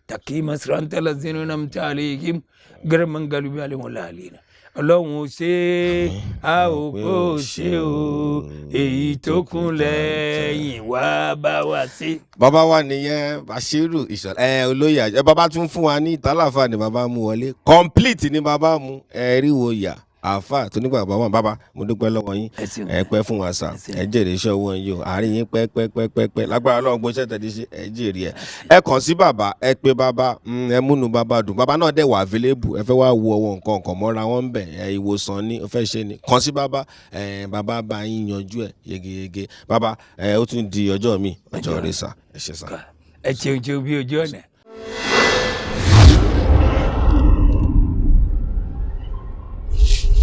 takima siranta lazina namta alayhim garman galubi alimulaalina ọlọ́run ó ṣe a ò kó ṣe o èyí tó kún lẹ́yìn wá bá wa ṣe. bàbá wa nìyẹn Bashiru Ishola olóyè Ajere bàbá tún fún wa ní ìtàláfà ni bàbá mú wọlé complete ni bàbá mú ríwo yà àáfà tó nígbà bàbá bàbá mo dúpẹ́ lọ́wọ́ yín ẹ pẹ́ fún wa sà ẹ jèrè iṣẹ́ owó yín o àárín yín pẹ́ lágbára Ọlọ́run gbọ́sẹ̀ tẹ̀lé ṣe ẹ jèrè ẹ kàn sí bàbá ẹ pé bàbá ẹ múnú bàbá dùn bàbá náà dẹ̀ wà available ẹ fẹ́ wá wo ọwọ́ nǹkan mọ́ra wọn ń bẹ̀ ìwòsàn ni ó fẹ́ ṣe ni kàn sí bàbá bàbá bá yín yanjú ẹ yegeyege bàbá ó tún di ọjọ́ mi ọjọ́ rẹ sà ẹ ṣe sà. ẹ ṣeun bí ojú ọ̀nà.